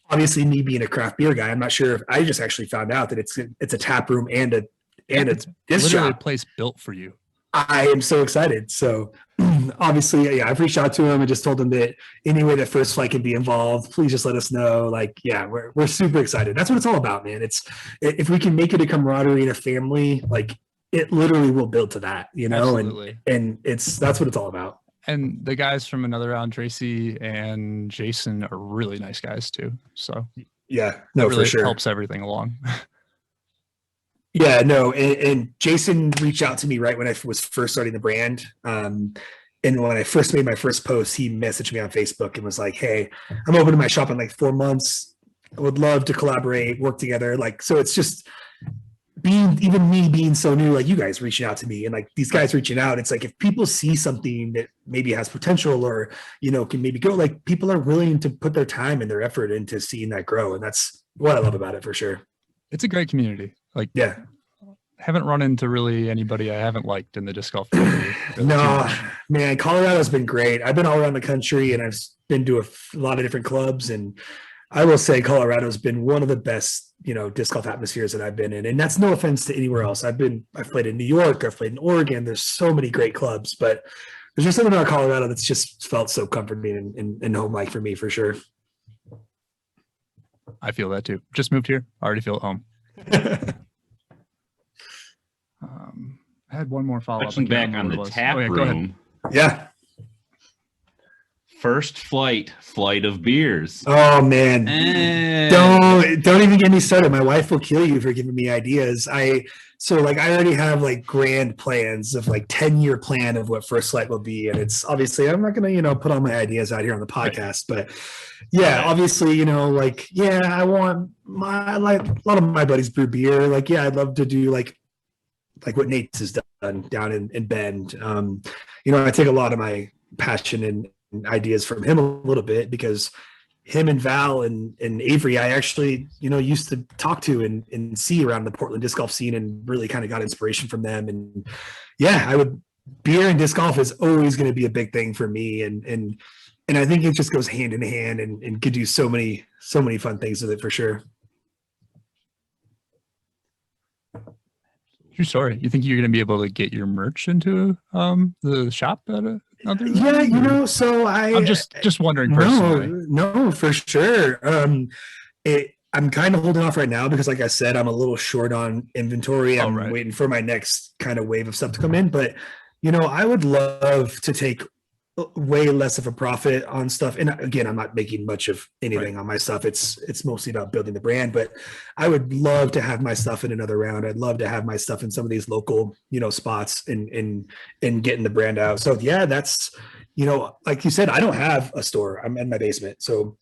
obviously, me being a craft beer guy, I'm not sure if I just actually found out that it's a tap room and a It's disc literally a shop. place built for you. I am so excited. So obviously, yeah, I've reached out to him and just told him that any way that First Flight can be involved, please just let us know. Like, yeah, we're super excited. That's what it's all about, man. It's if we can make it a camaraderie and a family, like it literally will build to that, you know, Absolutely. and that's what it's all about. And the guys from another round, Tracy and Jason, are really nice guys too. So Yeah, no, really for sure. helps everything along. Yeah, no, and Jason reached out to me right when I was first starting the brand. And when I first made my first post, he messaged me on Facebook and was like, "Hey, I'm opening my shop in like 4 months. I would love to collaborate, work together." Like, so it's just me being so new, like you guys reaching out to me and like these guys reaching out. It's like if people see something that maybe has potential or, you know, can maybe go, like people are willing to put their time and their effort into seeing that grow. And that's what I love about it for sure. It's a great community. Like, Yeah. Haven't run into really anybody I haven't liked in the disc golf community. Really No, man, Colorado's been great. I've been all around the country and I've been to a lot of different clubs, and I will say Colorado's been one of the best, you know, disc golf atmospheres that I've been in. And that's no offense to anywhere else. I've played in New York, I've played in Oregon. There's so many great clubs, but there's just something about Colorado that's just felt so comforting and home-like for me, for sure. I feel that too. Just moved here. Already feel at home. I had one more follow-up. Touching back on the tap room. Yeah. First flight of beers. Oh man. Don't even get me started. My wife will kill you for giving me ideas. I already have like grand plans of like 10-year plan of what First Flight will be. And it's obviously, I'm not going to, you know, put all my ideas out here on the podcast, but yeah, obviously, you know, like, yeah, I want a lot of my buddies brew beer. Like, yeah, I'd love to do like what Nate's has done down in Bend. You know, I take a lot of my passion and ideas from him a little bit, because him and Val and Avery, I actually, you know, used to talk to and see around the Portland disc golf scene, and really kind of got inspiration from them. And yeah, beer and disc golf is always going to be a big thing for me. And I think it just goes hand in hand and could do so many fun things with it for sure. True story. You think you're going to be able to get your merch into the shop at yeah, you know, so I'm just wondering personally. No, for sure. I'm kind of holding off right now because, like I said, I'm a little short on inventory. I'm waiting for my next kind of wave of stuff to come in. But, you know, I would love to take way less of a profit on stuff. And again, I'm not making much of anything on my stuff. It's mostly about building the brand, but I would love to have my stuff in another round. I'd love to have my stuff in some of these local, you know, spots and getting the brand out. So yeah, that's, you know, like you said, I don't have a store. I'm in my basement. So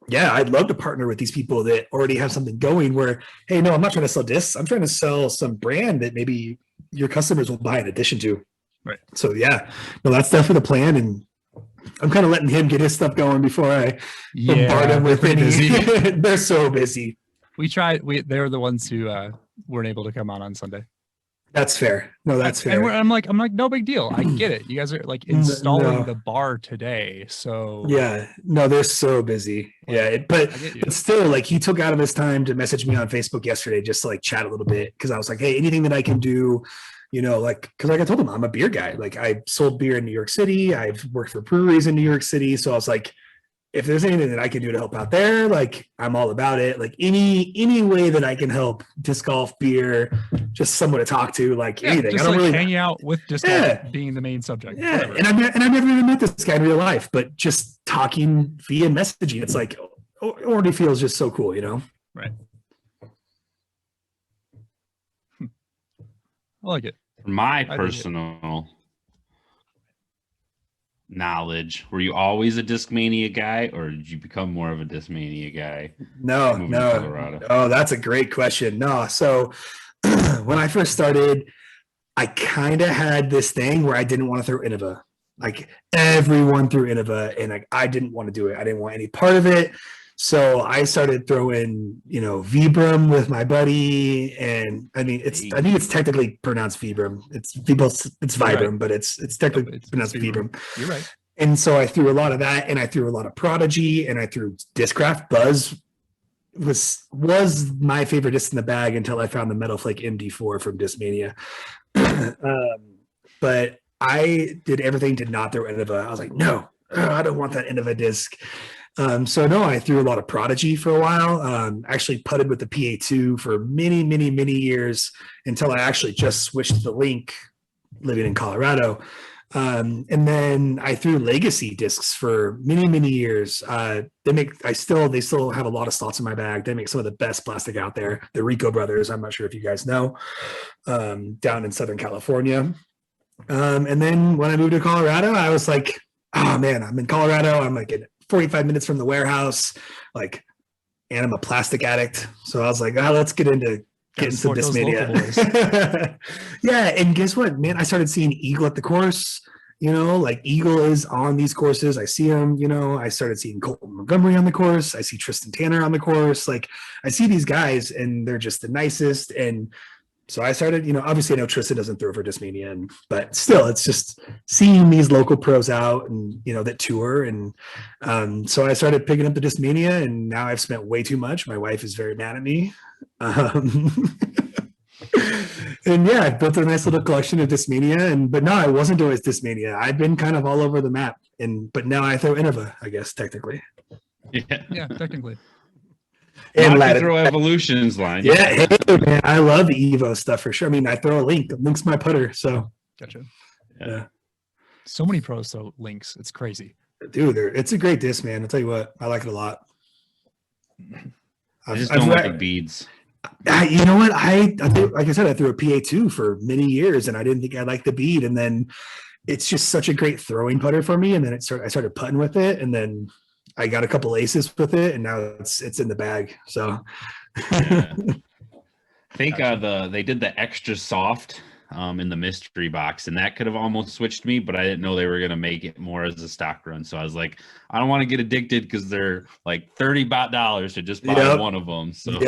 yeah, I'd love to partner with these people that already have something going where, hey, no, I'm not trying to sell discs. I'm trying to sell some brand that maybe your customers will buy in addition to. Right. So yeah, no, that's definitely the plan, and I'm kind of letting him get his stuff going before I bombard him with any. They're so busy. They're the ones who weren't able to come on Sunday. That's fair. No, that's fair. And I'm like, no big deal. I get it. You guys are like installing the bar today, so yeah, no, they're so busy. Yeah, but still, like, he took out of his time to message me on Facebook yesterday just to like chat a little bit, because I was like, hey, anything that I can do. You know, like, because like I told him, I'm a beer guy. Like, I sold beer in New York City. I've worked for breweries in New York City. So I was like, if there's anything that I can do to help out there, like, I'm all about it. Like, any way that I can help disc golf, beer, just someone to talk to, like anything. Just I don't like really hanging out with disc golf being the main subject. Yeah, and I've never even met this guy in real life, but just talking via messaging, it's like, it already feels just so cool, you know? Right. I like it. For my personal knowledge, were you always a Discmania guy, or did you become more of a Discmania guy? No. Oh, that's a great question. No. So when I first started, I kind of had this thing where I didn't want to throw Innova. Like, everyone threw Innova, and like, I didn't want to do it. I didn't want any part of it. So I started throwing, you know, Vibram with my buddy, and I mean, I think it's technically pronounced Vibram. It's Vibram, right. But it's technically pronounced Vibram. You're right. And so I threw a lot of that, and I threw a lot of Prodigy, and I threw Discraft. Buzz was my favorite disc in the bag until I found the Metal Flake MD4 from Discmania. but I did everything to not throw Innova. I was like, no, I don't want that Innova disc. So no, I threw a lot of Prodigy for a while. Actually putted with the PA2 for many, many, many years until I actually just switched to the Link living in Colorado. And then I threw Legacy discs for many, many years. They still have a lot of slots in my bag. They make some of the best plastic out there. The Rico brothers, I'm not sure if you guys know, down in Southern California. And then when I moved to Colorado, I was like, oh man, I'm in Colorado. I'm like 45 minutes from the warehouse, and I'm a plastic addict. So I was like, let's get into getting some Discmania. Yeah, and guess what, man? I started seeing Eagle at the course. Eagle is on these courses. I see him. I started seeing Colton Montgomery on the course. I see Tristan Tanner on the course. I see these guys, and they're just the nicest. And so I started, obviously I know Tristan doesn't throw for Discmania, but still, it's just seeing these local pros out and, that tour. And so I started picking up the Discmania, and now I've spent way too much. My wife is very mad at me. And yeah, I built a nice little collection of Discmania, but no, I wasn't always Discmania. I've been kind of all over the map, but now I throw Innova, I guess, technically. Yeah, technically. And throw Evolutions line. Yeah, hey, man, I love the Evo stuff for sure. I mean, I throw a Link. Link's my putter, so. Gotcha. Yeah. So many pros throw Links. It's crazy. Dude, it's a great disc, man. I'll tell you what, I like it a lot. I just don't like the beads. You know what? Like I said, I threw a PA2 for many years, and I didn't think I liked the bead. And then it's just such a great throwing putter for me. And then I started putting with it, and then I got a couple aces with it, and now it's in the bag. So yeah. I think they did the extra soft in the mystery box, and that could have almost switched me, but I didn't know they were going to make it more as a stock run. So I was like, I don't want to get addicted because they're like $30 to just buy one of them. So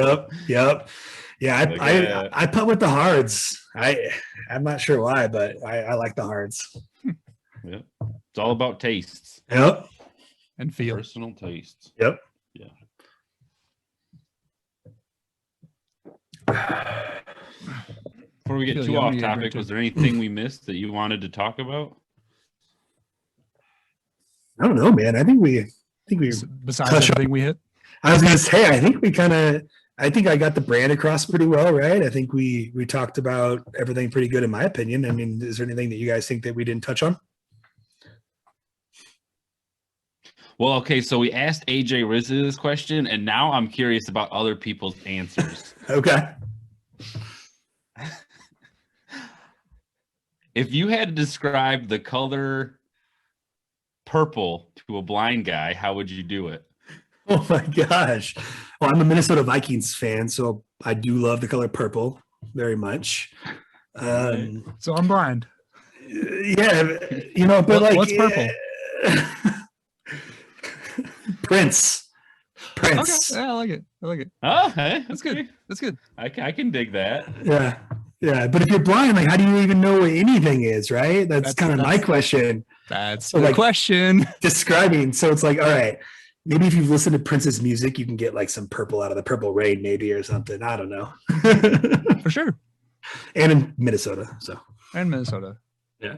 Yep. Yeah, I put with the hards. I'm not sure why, but I like the hards. Yeah, it's all about tastes. Yep. And feel. Personal tastes. Yep. Yeah. Before we get too off topic, was there anything we missed that you wanted to talk about? I don't know, man. I think we besides everything we hit. I was gonna say, I think I got the brand across pretty well, right? I think we talked about everything pretty good in my opinion. I mean, is there anything that you guys think that we didn't touch on? Well, okay, so we asked AJ Rizzo this question, and now I'm curious about other people's answers. Okay. If you had to describe the color purple to a blind guy, how would you do it? Oh my gosh. Well, I'm a Minnesota Vikings fan, so I do love the color purple very much. So I'm blind. Yeah, but what's purple? Prince. Okay, yeah, I like it. Oh, hey, that's good. That's good. I can dig that. Yeah. But if you're blind, how do you even know what anything is, right? That's kind of my question. That's the question. Describing. So it's like, all right, maybe if you've listened to Prince's music, you can get some purple out of the Purple Rain, maybe, or something. I don't know. For sure. And in Minnesota. Yeah.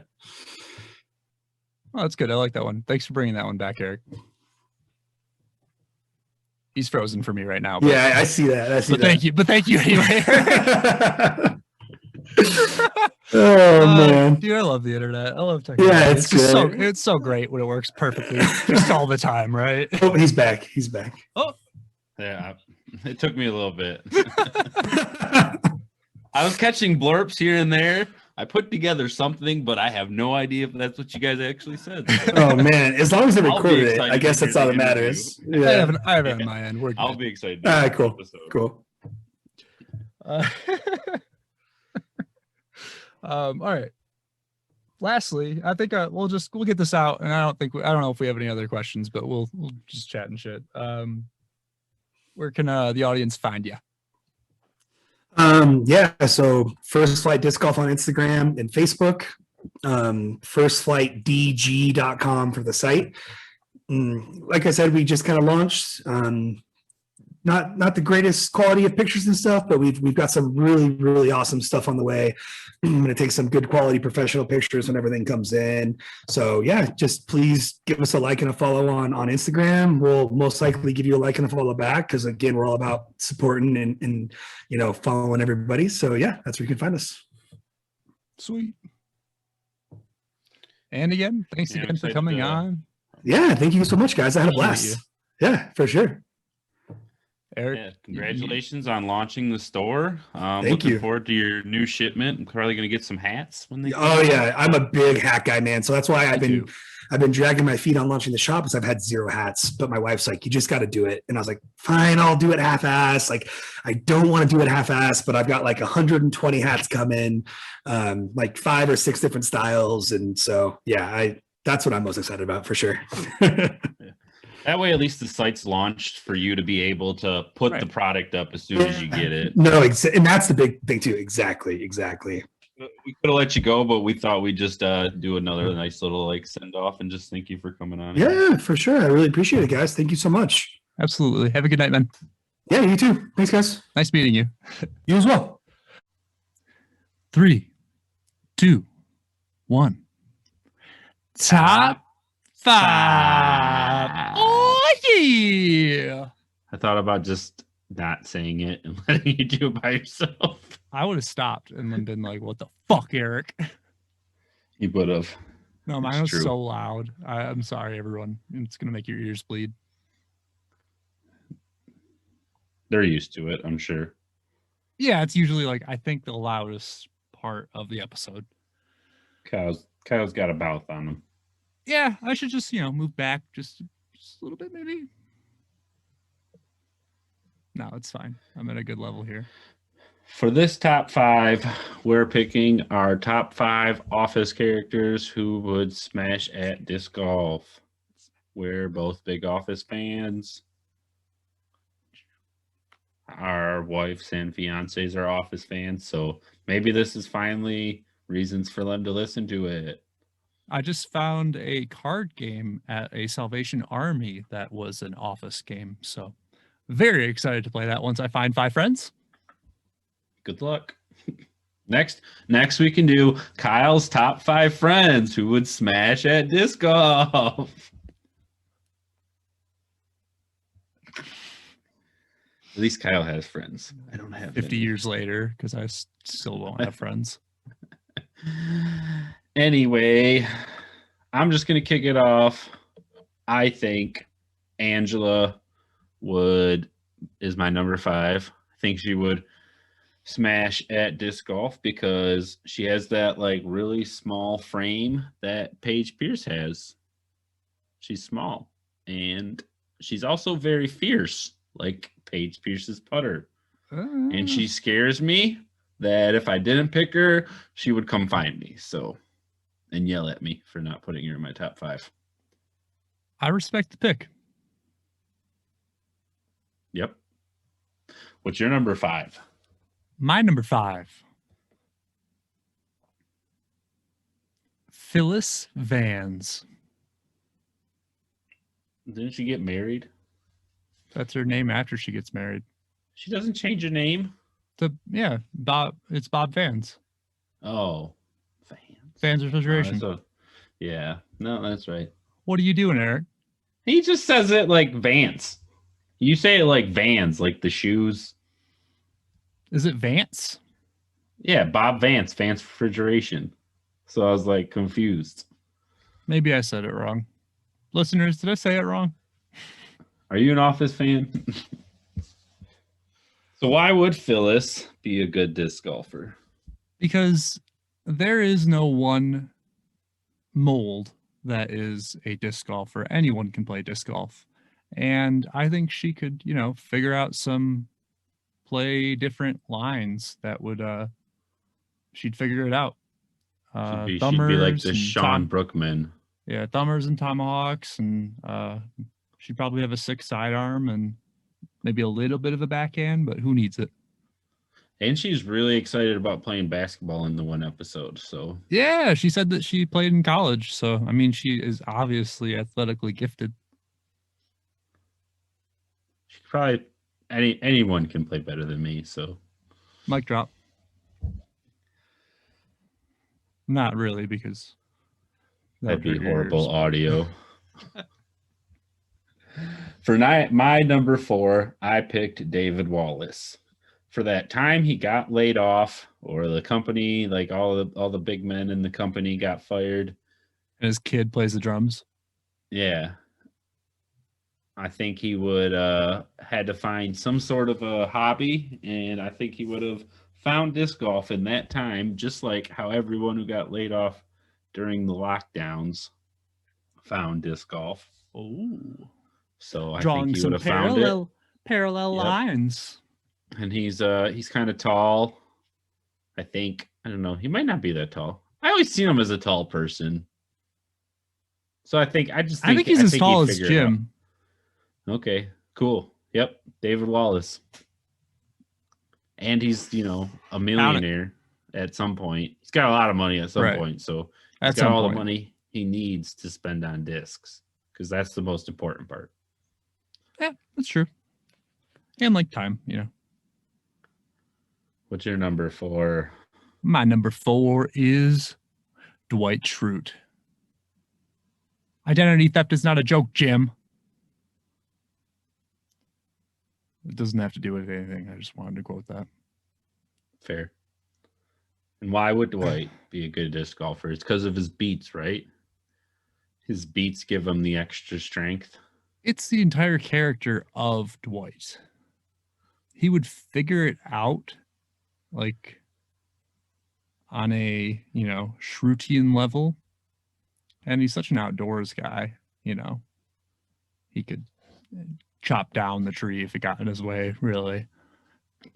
Oh, that's good. I like that one. Thanks for bringing that one back, Eric. He's frozen for me right now. Yeah, I see that. Thank you anyway. Oh man, dude, I love the internet. I love technology. Yeah, it's just it's so great when it works perfectly, just all the time, right? Oh, he's back. Oh, yeah, it took me a little bit. I was catching blurps here and there. I put together something, but I have no idea if that's what you guys actually said. Oh man, as long as they recorded it, I guess that's all that matters. Yeah. I have it on my end. I'll be excited. All right, cool. All right. Lastly, I think we'll get this out, and I don't know if we have any other questions, but we'll just chat and shit. Where can the audience find you? So First Flight Disc Golf on Instagram and Facebook, firstflightdg.com for the site. Like I said, we just kind of launched. not the greatest quality of pictures and stuff, but we've got some really awesome stuff on the way. I'm going to take some good quality professional pictures when everything comes in. So yeah, just please give us a like and a follow on Instagram. We'll most likely give you a like and a follow back because again, we're all about supporting and following everybody. So yeah, that's where you can find us. Sweet. And again, thanks again for coming on. Yeah, thank you so much, guys. I had a Appreciate blast. Yeah, for sure. Eric, Yeah, congratulations on launching the store. Thank Looking you. forward to your new shipment. I'm probably going to get some hats when they. Oh yeah, I'm a big hat guy, man. So that's why I've Me been dragging my feet on launching the shop because I've had 0 hats. But my wife's like, you just got to do it, and I was like, fine, I'll do it half-ass. Like, I don't want to do it half-ass, but I've got like 120 hats coming, like 5 or 6 different styles, and so yeah, that's what I'm most excited about for sure. That way, at least the site's launched for you to be able to put the product up as soon as you get it. No, and that's the big thing too. Exactly. We could have let you go, but we thought we'd just do another nice little like send off and just thank you for coming on. Yeah, for sure. I really appreciate it, guys. Thank you so much. Absolutely. Have a good night, man. Yeah, you too. Thanks, guys. Nice meeting you. You as well. 3, 2, 1. Top 5. Oh yeah. I thought about just not saying it and letting you do it by yourself. I would have stopped and then been like, what the fuck, Eric? You would have. No, mine It's was true. so loud. I'm sorry, everyone. It's going to make your ears bleed. They're used to it, I'm sure. Yeah, it's usually like, I think the loudest part of the episode. Kyle's got a mouth on him. Yeah, I should just, move back just a little bit, maybe. No, it's fine. I'm at a good level here. For this top 5, we're picking our top 5 office characters who would smash at disc golf. We're both big Office fans. Our wives and fiancés are Office fans, so maybe this is finally reasons for them to listen to it. I just found a card game at a Salvation Army that was an Office game, so very excited to play that once I find 5 friends. Good luck. Next we can do Kyle's top 5 friends who would smash at disc golf. At least Kyle has friends. I don't have 50 any. years later, because I still don't have friends. Anyway, I'm just going to kick it off. I think Angela is my number 5. I think she would smash at disc golf because she has that like really small frame that Paige Pierce has. She's small and she's also very fierce, like Paige Pierce's putter. And she scares me that if I didn't pick her, she would come find me. And yell at me for not putting her in my top 5. I respect the pick. Yep. What's your number 5? My number 5. Phyllis Vans. Didn't she get married? That's her name after she gets married. She doesn't change her name. Bob. It's Bob Vans. Oh, Vans Refrigeration. Yeah, no, that's right. What are you doing, Eric? He just says it like Vans. You say it like Vans, like the shoes. Is it Vance? Yeah, Bob Vance, Vance Refrigeration. So I was like confused. Maybe I said it wrong. Listeners, did I say it wrong? Are you an Office fan? So why would Phyllis be a good disc golfer? Because there is no one mold that is a disc golfer. Anyone can play disc golf. And I think she could, figure out play different lines that would, she'd figure it out. She'd be like the Sean Brookman. Yeah, thumbers and tomahawks. And she'd probably have a 6 sidearm and maybe a little bit of a backhand, but who needs it? And she's really excited about playing basketball in the one episode. So yeah, she said that she played in college. So, I mean, she is obviously athletically gifted. she could probably anyone can play better than me. So Mic drop. Not really, because that'd be hurt your horrible ears. audio. For my number 4, I picked David Wallace. For that time he got laid off, or the company, like all the big men in the company got fired. And his kid plays the drums. Yeah. I think he would had to find some sort of a hobby, and I think he would have found disc golf in that time, just like how everyone who got laid off during the lockdowns found disc golf. Oh. So I Drawing think he some would have found it. parallel Yep. lines. And he's kind of tall. I don't know. He might not be that tall. I always seen him as a tall person. So I think he's as tall as Jim. Okay, cool. Yep, David Wallace. And he's, a millionaire at some point. He's got a lot of money at some point, so he's got all the money he needs to spend on discs, because that's the most important part. Yeah, that's true. And like time, What's your number 4? My number 4 is Dwight Schrute. Identity theft is not a joke, Jim. It doesn't have to do with anything. I just wanted to quote that. Fair. And why would Dwight be a good disc golfer? It's because of his beats, right? His beats give him the extra strength. It's the entire character of Dwight. He would figure it out, like, on a, Schrutian level. And he's such an outdoors guy, He could chop down the tree if it got in his way, really.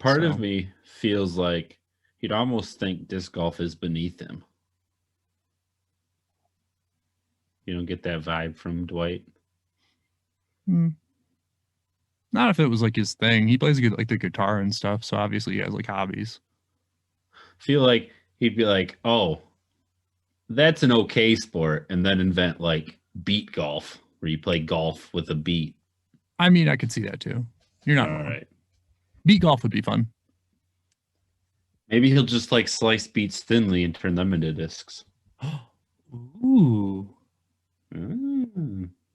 Part of me feels like he'd almost think disc golf is beneath him. You don't get that vibe from Dwight? Not if it was like his thing. He plays good, like the guitar and stuff, so obviously he has like hobbies. Feel like he'd be like, oh, that's an okay sport, and then invent like beat golf, where you play golf with a beat. I mean, I could see that too. You're not all wrong. Right. Beat golf would be fun. Maybe he'll just like slice beats thinly and turn them into discs. Ooh.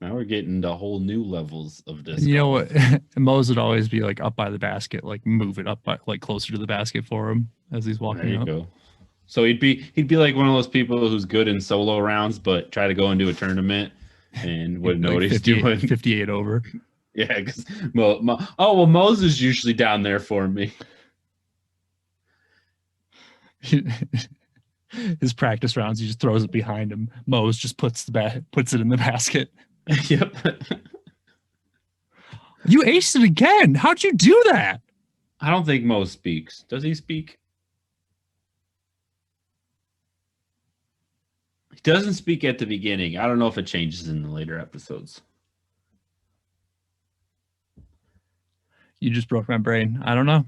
Now we're getting to whole new levels of disc. You know what? Mose would always be like up by the basket, like move it up like closer to the basket for him as he's walking. There you up. go. So he'd be like one of those people who's good in solo rounds, but try to go into a tournament and wouldn't know what he's doing. 58 over. Yeah, because Mose is usually down there for me. His practice rounds, he just throws it behind him. Mose just puts it in the basket. Yep. You aced it again. How'd you do that? I don't think Mose speaks. Does he speak? He doesn't speak at the beginning. I don't know if it changes in the later episodes. You just broke my brain. I don't know.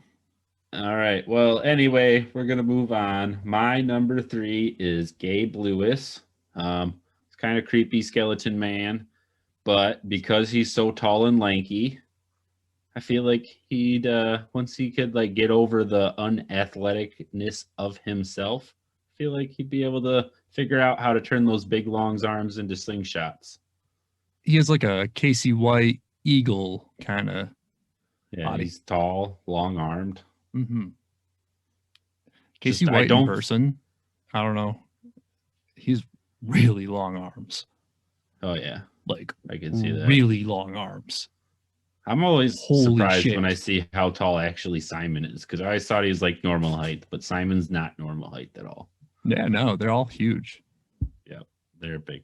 All right. Well, anyway, we're going to move on. My number 3 is Gabe Lewis. It's kind of creepy skeleton man, but because he's so tall and lanky, I feel like he'd, once he could like get over the unathleticness of himself, I feel like he'd be able to figure out how to turn those big long arms into slingshots. He has like a Casey White eagle kind of body. He's tall, long-armed. Mm-hmm. Casey White in person, I don't know. He's really long arms. Oh yeah, like I can see that. Really long arms. I'm always surprised when I see how tall actually Simon is, because I always thought he was like normal height, but Simon's not normal height at all. Yeah, no, they're all huge. Yeah, they're big,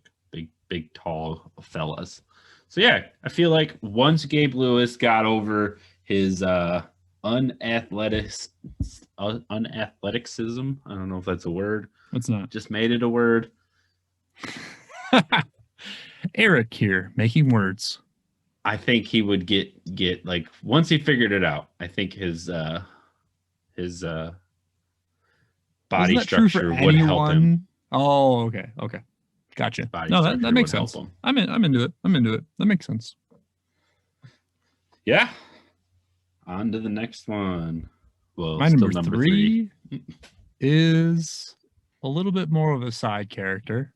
tall fellas. So yeah, I feel like once Gabe Lewis got over his unathleticism, I don't know if that's a word. It's not. Just made it a word. Eric here, making words. I think he would get like, once he figured it out, I think his body structure would help him. Oh, okay. Gotcha. No, that makes sense. I'm into it. That makes sense. Yeah. on to the next one. Well, My still number number three is a little bit more of a side character.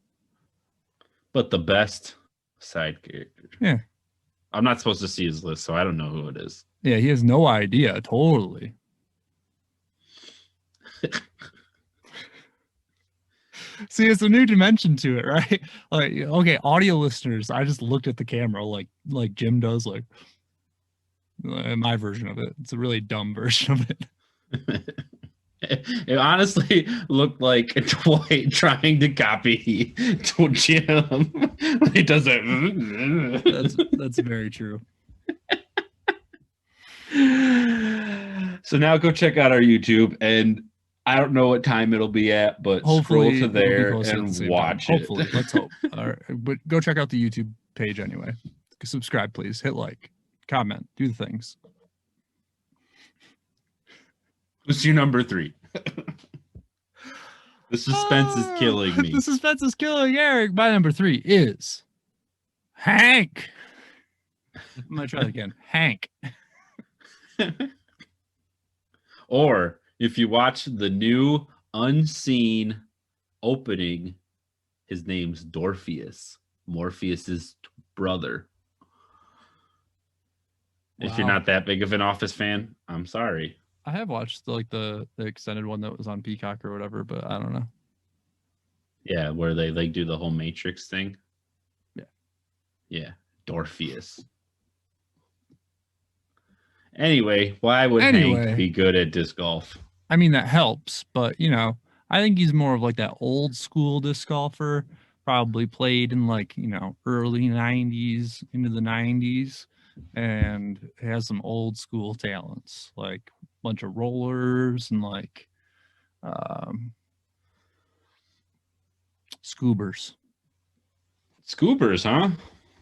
But the best side character. Yeah. I'm not supposed to see his list, so I don't know who it is. Yeah, he has no idea. Totally. See, it's a new dimension to it, right? Like, okay, audio listeners, I just looked at the camera like Jim does, like my version of it. It's a really dumb version of it. It honestly looked like Dwight trying to copy to Jim. He does it. That's very true. So now go check out our YouTube, and I don't know what time it'll be at, but Hopefully scroll to it'll be there posted at the and same watch time. it. Hopefully, let's hope. All right, but go check out the YouTube page anyway. Subscribe, please. Hit like, comment, do the things. Who's your number 3? The suspense is killing me. The suspense is killing Eric. My number 3 is Hank. I'm gonna try that again. Hank. Or if you watch the new unseen opening, his name's Dorpheus, Morpheus's brother. If you're Wow. not that big of an Office fan, I'm sorry. I have watched the extended one that was on Peacock or whatever, but I don't know. Yeah, where they like do the whole Matrix thing. Yeah. Yeah, Dorpheus. Anyway, why would Hank be good at disc golf? I mean, that helps, but you know, I think he's more of like that old school disc golfer. Probably played in like, you know, early 90s into the 90s, and has some old school talents, like a bunch of rollers and like scoobers. Scoobers, huh?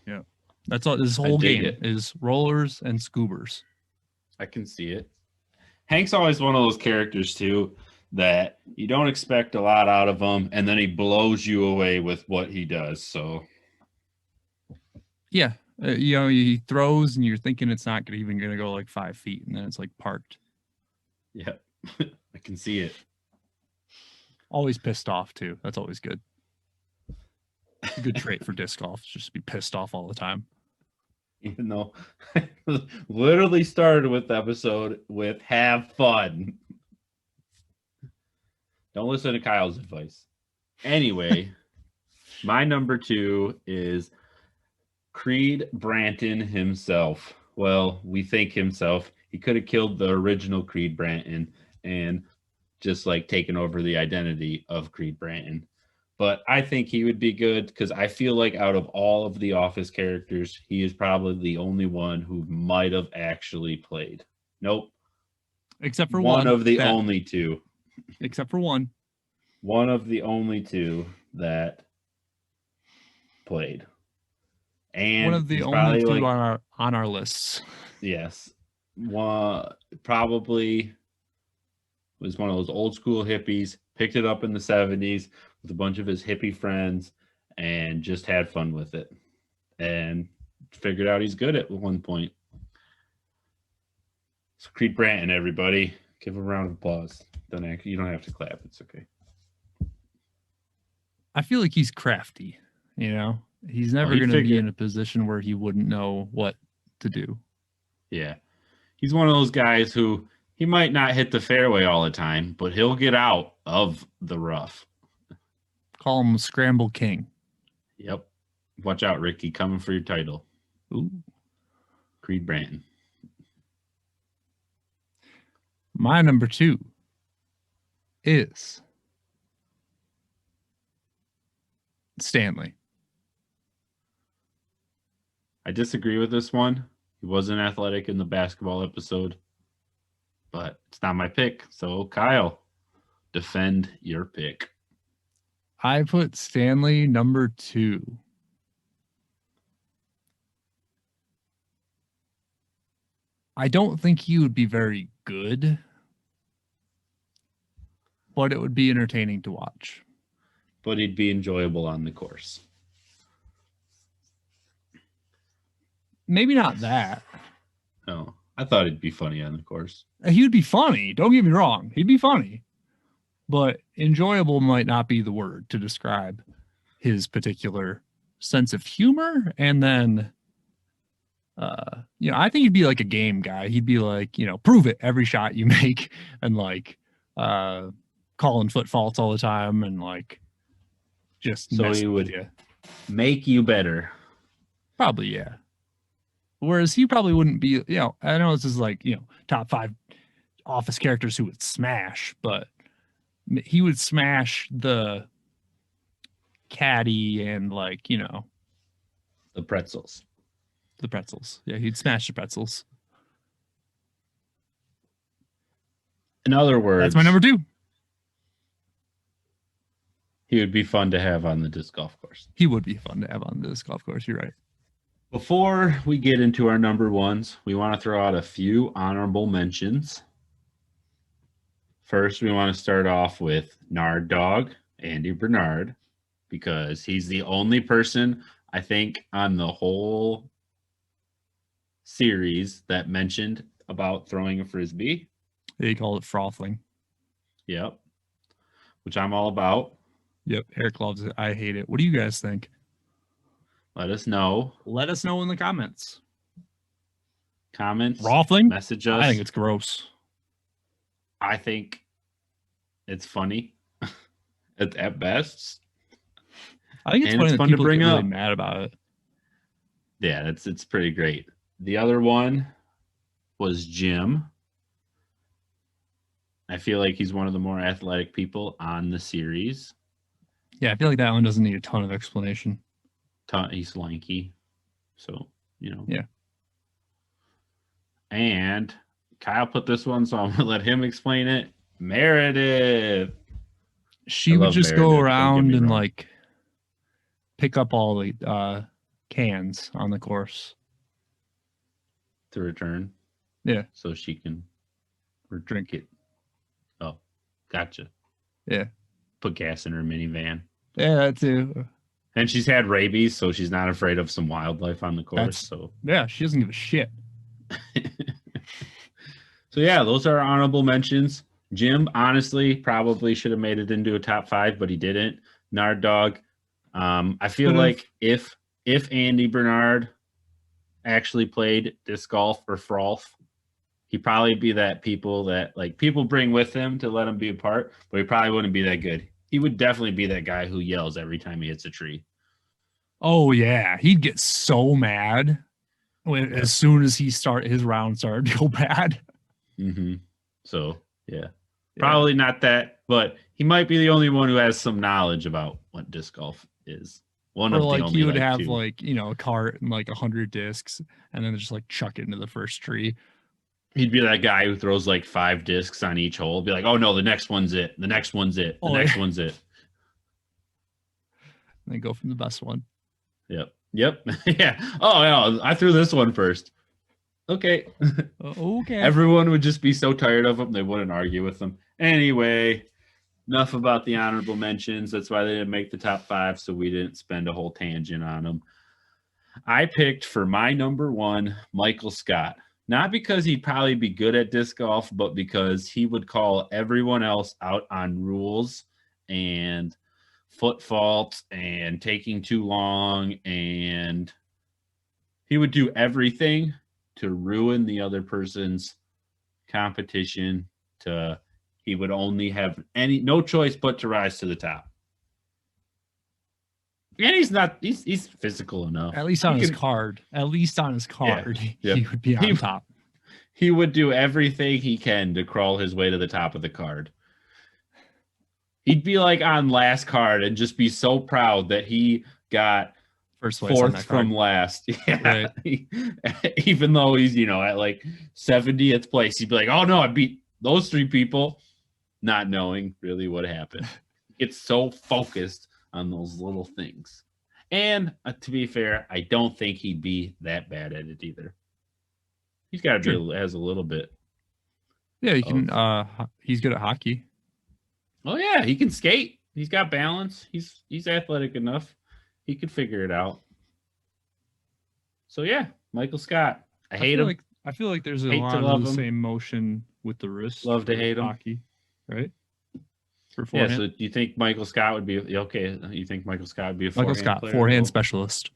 Yeah, that's all. This whole game it. is rollers and scoobers. I can see it. Hank's always one of those characters too that you don't expect a lot out of him, and then he blows you away with what he does. So Yeah, you know, he throws and you're thinking it's not even going to go like 5 feet, and then it's like parked. yeah, I can see it. Always pissed off too. That's always good. It's a good trait for disc golf, just to be pissed off all the time. Even though I literally started with the episode with have fun. Don't listen to Kyle's advice. Anyway, my number 2 is Creed Branton himself. Well, we think himself. He could have killed the original Creed Branton and just like taken over the identity of Creed Branton. But I think he would be good because I feel like out of all of the Office characters, he is probably the only one who might have actually played. Nope. Except for one of the that, only 2. Except for one. One of the only 2 that played. And one of the only 2 on our lists. Yes. One probably was one of those old school hippies, picked it up in the 70s with a bunch of his hippie friends and just had fun with it and figured out he's good at one point. So Creed Branton, everybody, give him a round of applause. You don't have to clap. It's okay. I feel like he's crafty, you know? He's never going to be in a position where he wouldn't know what to do. Yeah. He's one of those guys who he might not hit the fairway all the time, but he'll get out of the rough. Call him Scramble King. Yep. Watch out, Ricky. Coming for your title. Ooh. Creed Branton. My number 2 is Stanley. I disagree with this one. He wasn't athletic in the basketball episode, but it's not my pick. So, Kyle, defend your pick. I put Stanley number 2. I don't think he would be very good, but it would be entertaining to watch. But he'd be enjoyable on the course. Maybe not that. Oh. I thought it'd be funny on the course. He would be funny. Don't get me wrong. He'd be funny. But enjoyable might not be the word to describe his particular sense of humor. And then, I think he'd be like a game guy. He'd be like, prove it every shot you make and like calling foot faults all the time and like just So messing he with would you. make you better. Probably, yeah. Whereas he probably wouldn't be, I know this is like, top 5 office characters who would smash, but he would smash the caddy and like, The pretzels. the pretzels. Yeah, he'd smash the pretzels. In other words, That's my number 2. he would be fun to have on the disc golf course. He would be fun to have on this golf course. You're right. Before we get into our number 1s, we want to throw out a few honorable mentions. First, we want to start off with Nard Dog, Andy Bernard, because he's the only person, I think, on the whole series that mentioned about throwing a Frisbee. They call it frothing. Yep. Which I'm all about. Yep. Eric loves it. I hate it. What do you guys think? Let us know. Let us know in the comments. Comments. Frothing? Message us. I think it's gross. I think it's funny at best. I think it's And funny it's that fun to people bring get really up. mad about it. Yeah, it's pretty great. The other one was Jim. I feel like he's one of the more athletic people on the series. Yeah, I feel like that one doesn't need a ton of explanation. He's lanky. So, Yeah. And Kyle put this one, so I'm going to let him explain it. Meredith. She I would love just Meredith, go don't get around me and wrong. like pick up all the cans on the course. To return. Yeah. So she can Drink it. Oh, gotcha. Yeah. Put gas in her minivan. Yeah, that too. And she's had rabies, so she's not afraid of some wildlife on the course. Yeah, she doesn't give a shit. So yeah, those are our honorable mentions. Jim, honestly, probably should have made it into a top 5, but he didn't. Nard Dog. I feel Could've. like if Andy Bernard actually played disc golf or froth, he'd probably be that people bring with him to let him be a part, but he probably wouldn't be that good. He would definitely be that guy who yells every time he hits a tree. Oh yeah, he'd get so mad as soon as his round started to go bad. Mm-hmm. So yeah, probably not that, but he might be the only one who has some knowledge about what disc golf is. One Or of the like only, he would like, have two. like a cart and like 100 discs, and then just like chuck it into the first tree. He'd be that guy who throws like 5 discs on each hole. Be like, oh no, the next one's it. The next one's it. The next one's it. And then go from the best one. Yep. Yeah. Oh no, I threw this one first. Okay. Okay. Everyone would just be so tired of them, they wouldn't argue with them. Anyway, enough about the honorable mentions. That's why they didn't make the top 5, so we didn't spend a whole tangent on them. I picked for my number 1, Michael Scott. Not because he'd probably be good at disc golf, but because he would call everyone else out on rules and foot faults and taking too long, and he would do everything to ruin the other person's competition. He would only have no choice but to rise to the top. And he's physical enough. At least on his card. At least on his card, Yeah. he would be on top. He would do everything he can to crawl his way to the top of the card. He'd be like on last card and just be so proud that he got First place on that fourth from card. last. Yeah. Right. Even though he's, at like 70th place, he'd be like, oh no, I beat those 3 people, not knowing really what happened. He gets so focused on those little things. And to be fair, I don't think he'd be that bad at it either. He's got to be has a little bit. Yeah, he can. He's good at hockey. Oh yeah, he can skate. He's got balance. He's athletic enough. He could figure it out. So yeah, Michael Scott. I hate him. I feel like there's a Hate to lot love of the him. same motion with the wrist. Love to for hate him. hockey, right? For Yeah, forehand. so do you think Michael Scott would be okay? You think Michael Scott would be a Michael forehand Scott, player? forehand specialist.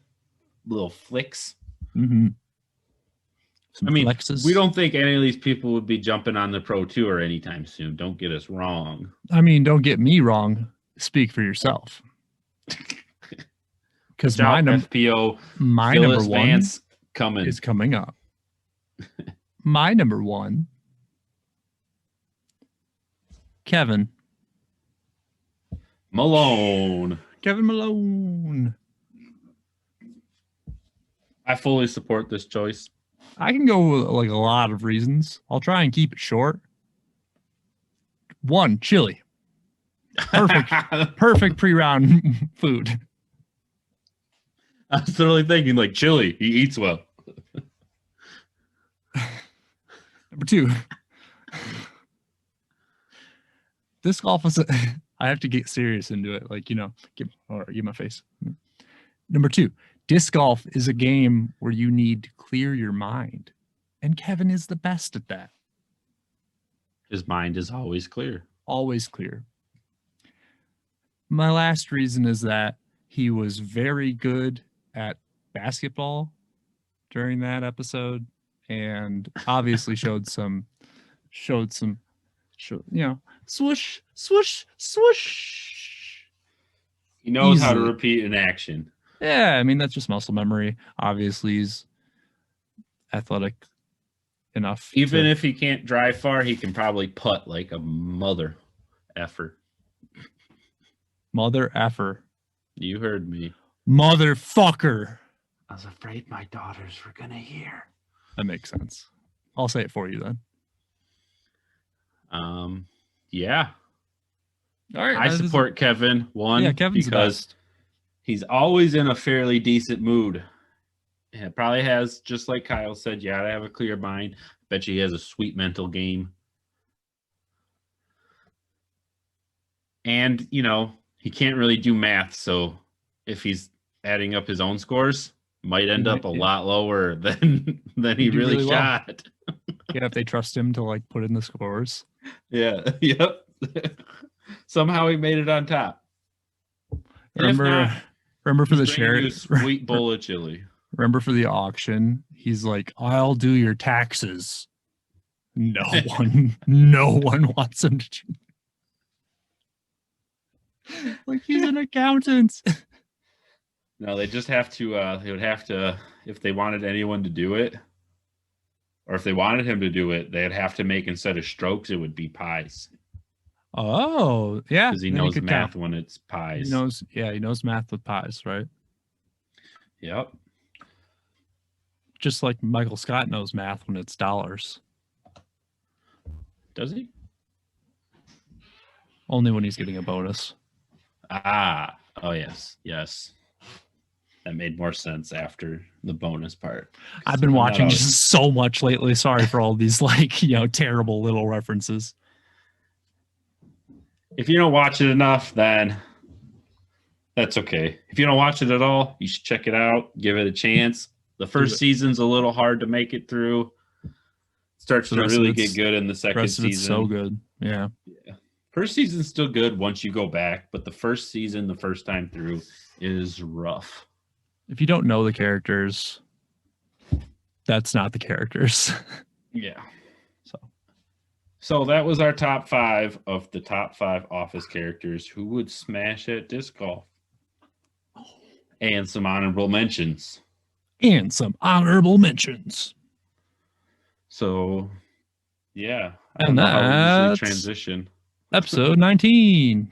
Little flicks. Mm-hmm. Some I mean, flexes. we don't think any of these people would be jumping on the pro tour anytime soon. Don't get us wrong. I mean, don't get me wrong. Speak for yourself. Because Watch my out, FPO number Phyllis one Vance coming. is coming up. My number one, Kevin Malone. Kevin Malone. I fully support this choice. I can go with like a lot of reasons. I'll try and keep it short. One, chili. Perfect pre-round food. I was totally thinking like chili. He eats well. Number two, disc golf is. I have to get serious into it. Like, give my face. Number two, disc golf is a game where you need to clear your mind, and Kevin is the best at that. His mind is always clear. Always clear. My last reason is that he was very good at basketball during that episode, and obviously showed some, swoosh, swoosh, swoosh. He knows how to Easily. repeat an action. Yeah, I mean, that's just muscle memory. Obviously, he's athletic enough. Even if he can't drive far, he can probably putt like a mother effer. Mother effer. You heard me. Motherfucker. I was afraid my daughters were going to hear. That makes sense. I'll say it for you then. Yeah. All right. I support Kevin. Yeah, Kevin's the because best. he's always in a fairly decent mood. And it probably has, just like Kyle said, you gotta have a clear mind. Bet you he has a sweet mental game. And, he can't really do math, so if he's adding up his own scores, might end up a lot lower than he really well. shot. Yeah, if they trust him to like put in the scores. Yeah. Yep. Somehow he made it on top. Remember for the charity, sweet bowl of chili. Remember for the auction, he's like, "I'll do your taxes." No one wants him to do. Like, he's an accountant. No, they just have to. They would have to, if they wanted anyone to do it, or if they wanted him to do it, they'd have to make, instead of strokes, it would be pies. Oh, yeah. Because he knows math when it's pies. He knows math with pies, right? Yep. Just like Michael Scott knows math when it's dollars. Does he? Only when he's getting a bonus. Oh yes. That made more sense after the bonus part. I've been watching just so much lately. Sorry for all these terrible little references. If you don't watch it enough, then that's okay. If you don't watch it at all, you should check it out. Give it a chance. The first season's a little hard to make it through. Starts to really get good in the second season. It's so good. Yeah. First season's still good once you go back, but the first season, the first time through, is rough. If you don't know the characters, that's not the characters. Yeah. So that was our top 5 of the top 5 office characters who would smash at disc golf. And some honorable mentions. So, yeah. And that's transition. Episode 19.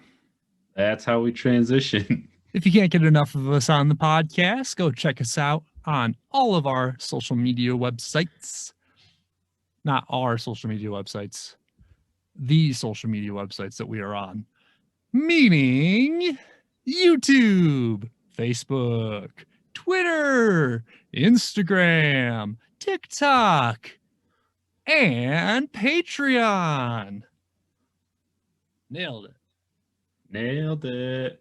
That's how we transition. If you can't get enough of us on the podcast, go check us out on all of our social media websites. Not our social media websites. The social media websites that we are on. Meaning YouTube, Facebook, Twitter, Instagram, TikTok, and Patreon. Nailed it.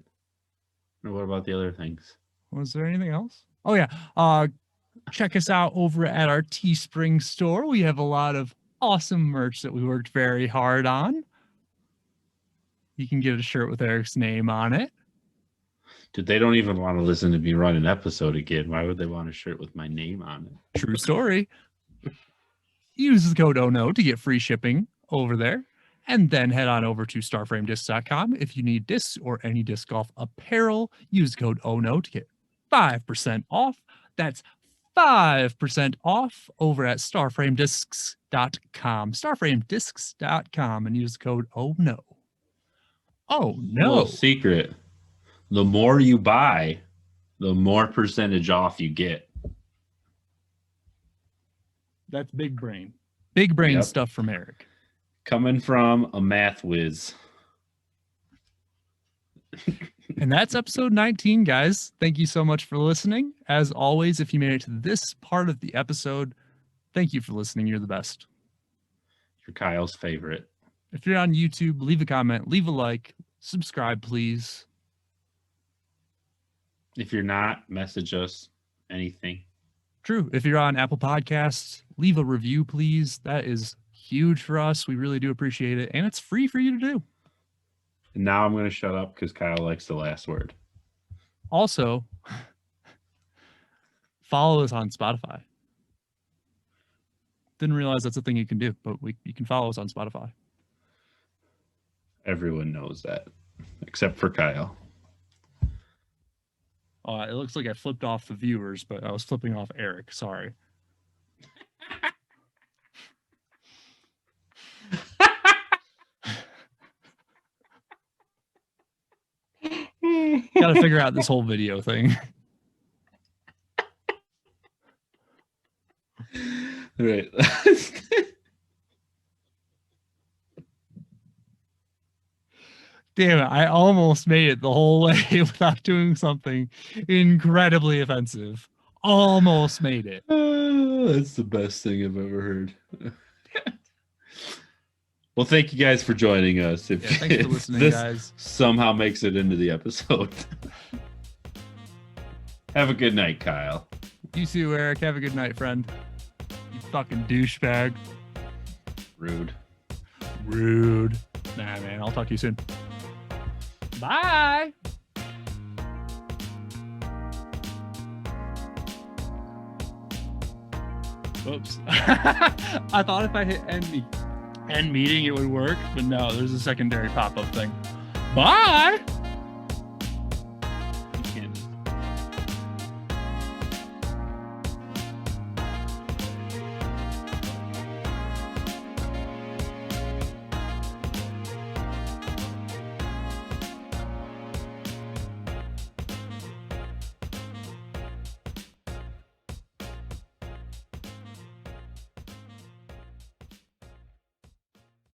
What about the other things? Was there anything else? Oh, yeah. check us out over at our Teespring store. We have a lot of awesome merch that we worked very hard on. You can get a shirt with Eric's name on it. Dude, they don't even want to listen to me run an episode again. Why would they want a shirt with my name on it? True story. Use the code OHNO to get free shipping over there. And then head on over to starframediscs.com. If you need discs or any disc golf apparel, use the code OHNO to get 5% off. That's 5% off over at starframediscs.com. Starframediscs.com and use the code OHNO. Oh, no. Little secret. The more you buy, the more percentage off you get. That's big brain. Big brain Yep. stuff from Eric. Coming from a math whiz. And that's episode 19, guys. Thank you so much for listening. As always, if you made it to this part of the episode, thank you for listening. You're the best. You're Kyle's favorite. If you're on YouTube, leave a comment, leave a like, subscribe, please. If you're not, message us anything. True. If you're on Apple Podcasts, leave a review, please. That is huge for us. We really do appreciate it. And it's free for you to do. And now I'm going to shut up because Kyle likes the last word. Also, follow us on Spotify. Didn't realize that's a thing you can do, but you can follow us on Spotify. Everyone knows that, except for Kyle. It looks like I flipped off the viewers, but I was flipping off Eric. Sorry. Got to figure out this whole video thing. All right. Damn it, I almost made it the whole way without doing something incredibly offensive. Almost made it. That's the best thing I've ever heard. Well, thank you guys for joining us. If, Yeah, thanks for listening, this guys. somehow makes it into the episode. Have a good night, Kyle. You too, Eric. Have a good night, friend. You fucking douchebag. Rude. Rude. Nah, man. I'll talk to you soon. Bye. Oops. I thought if I hit end meeting, it would work, but no, there's a secondary pop-up thing. Bye.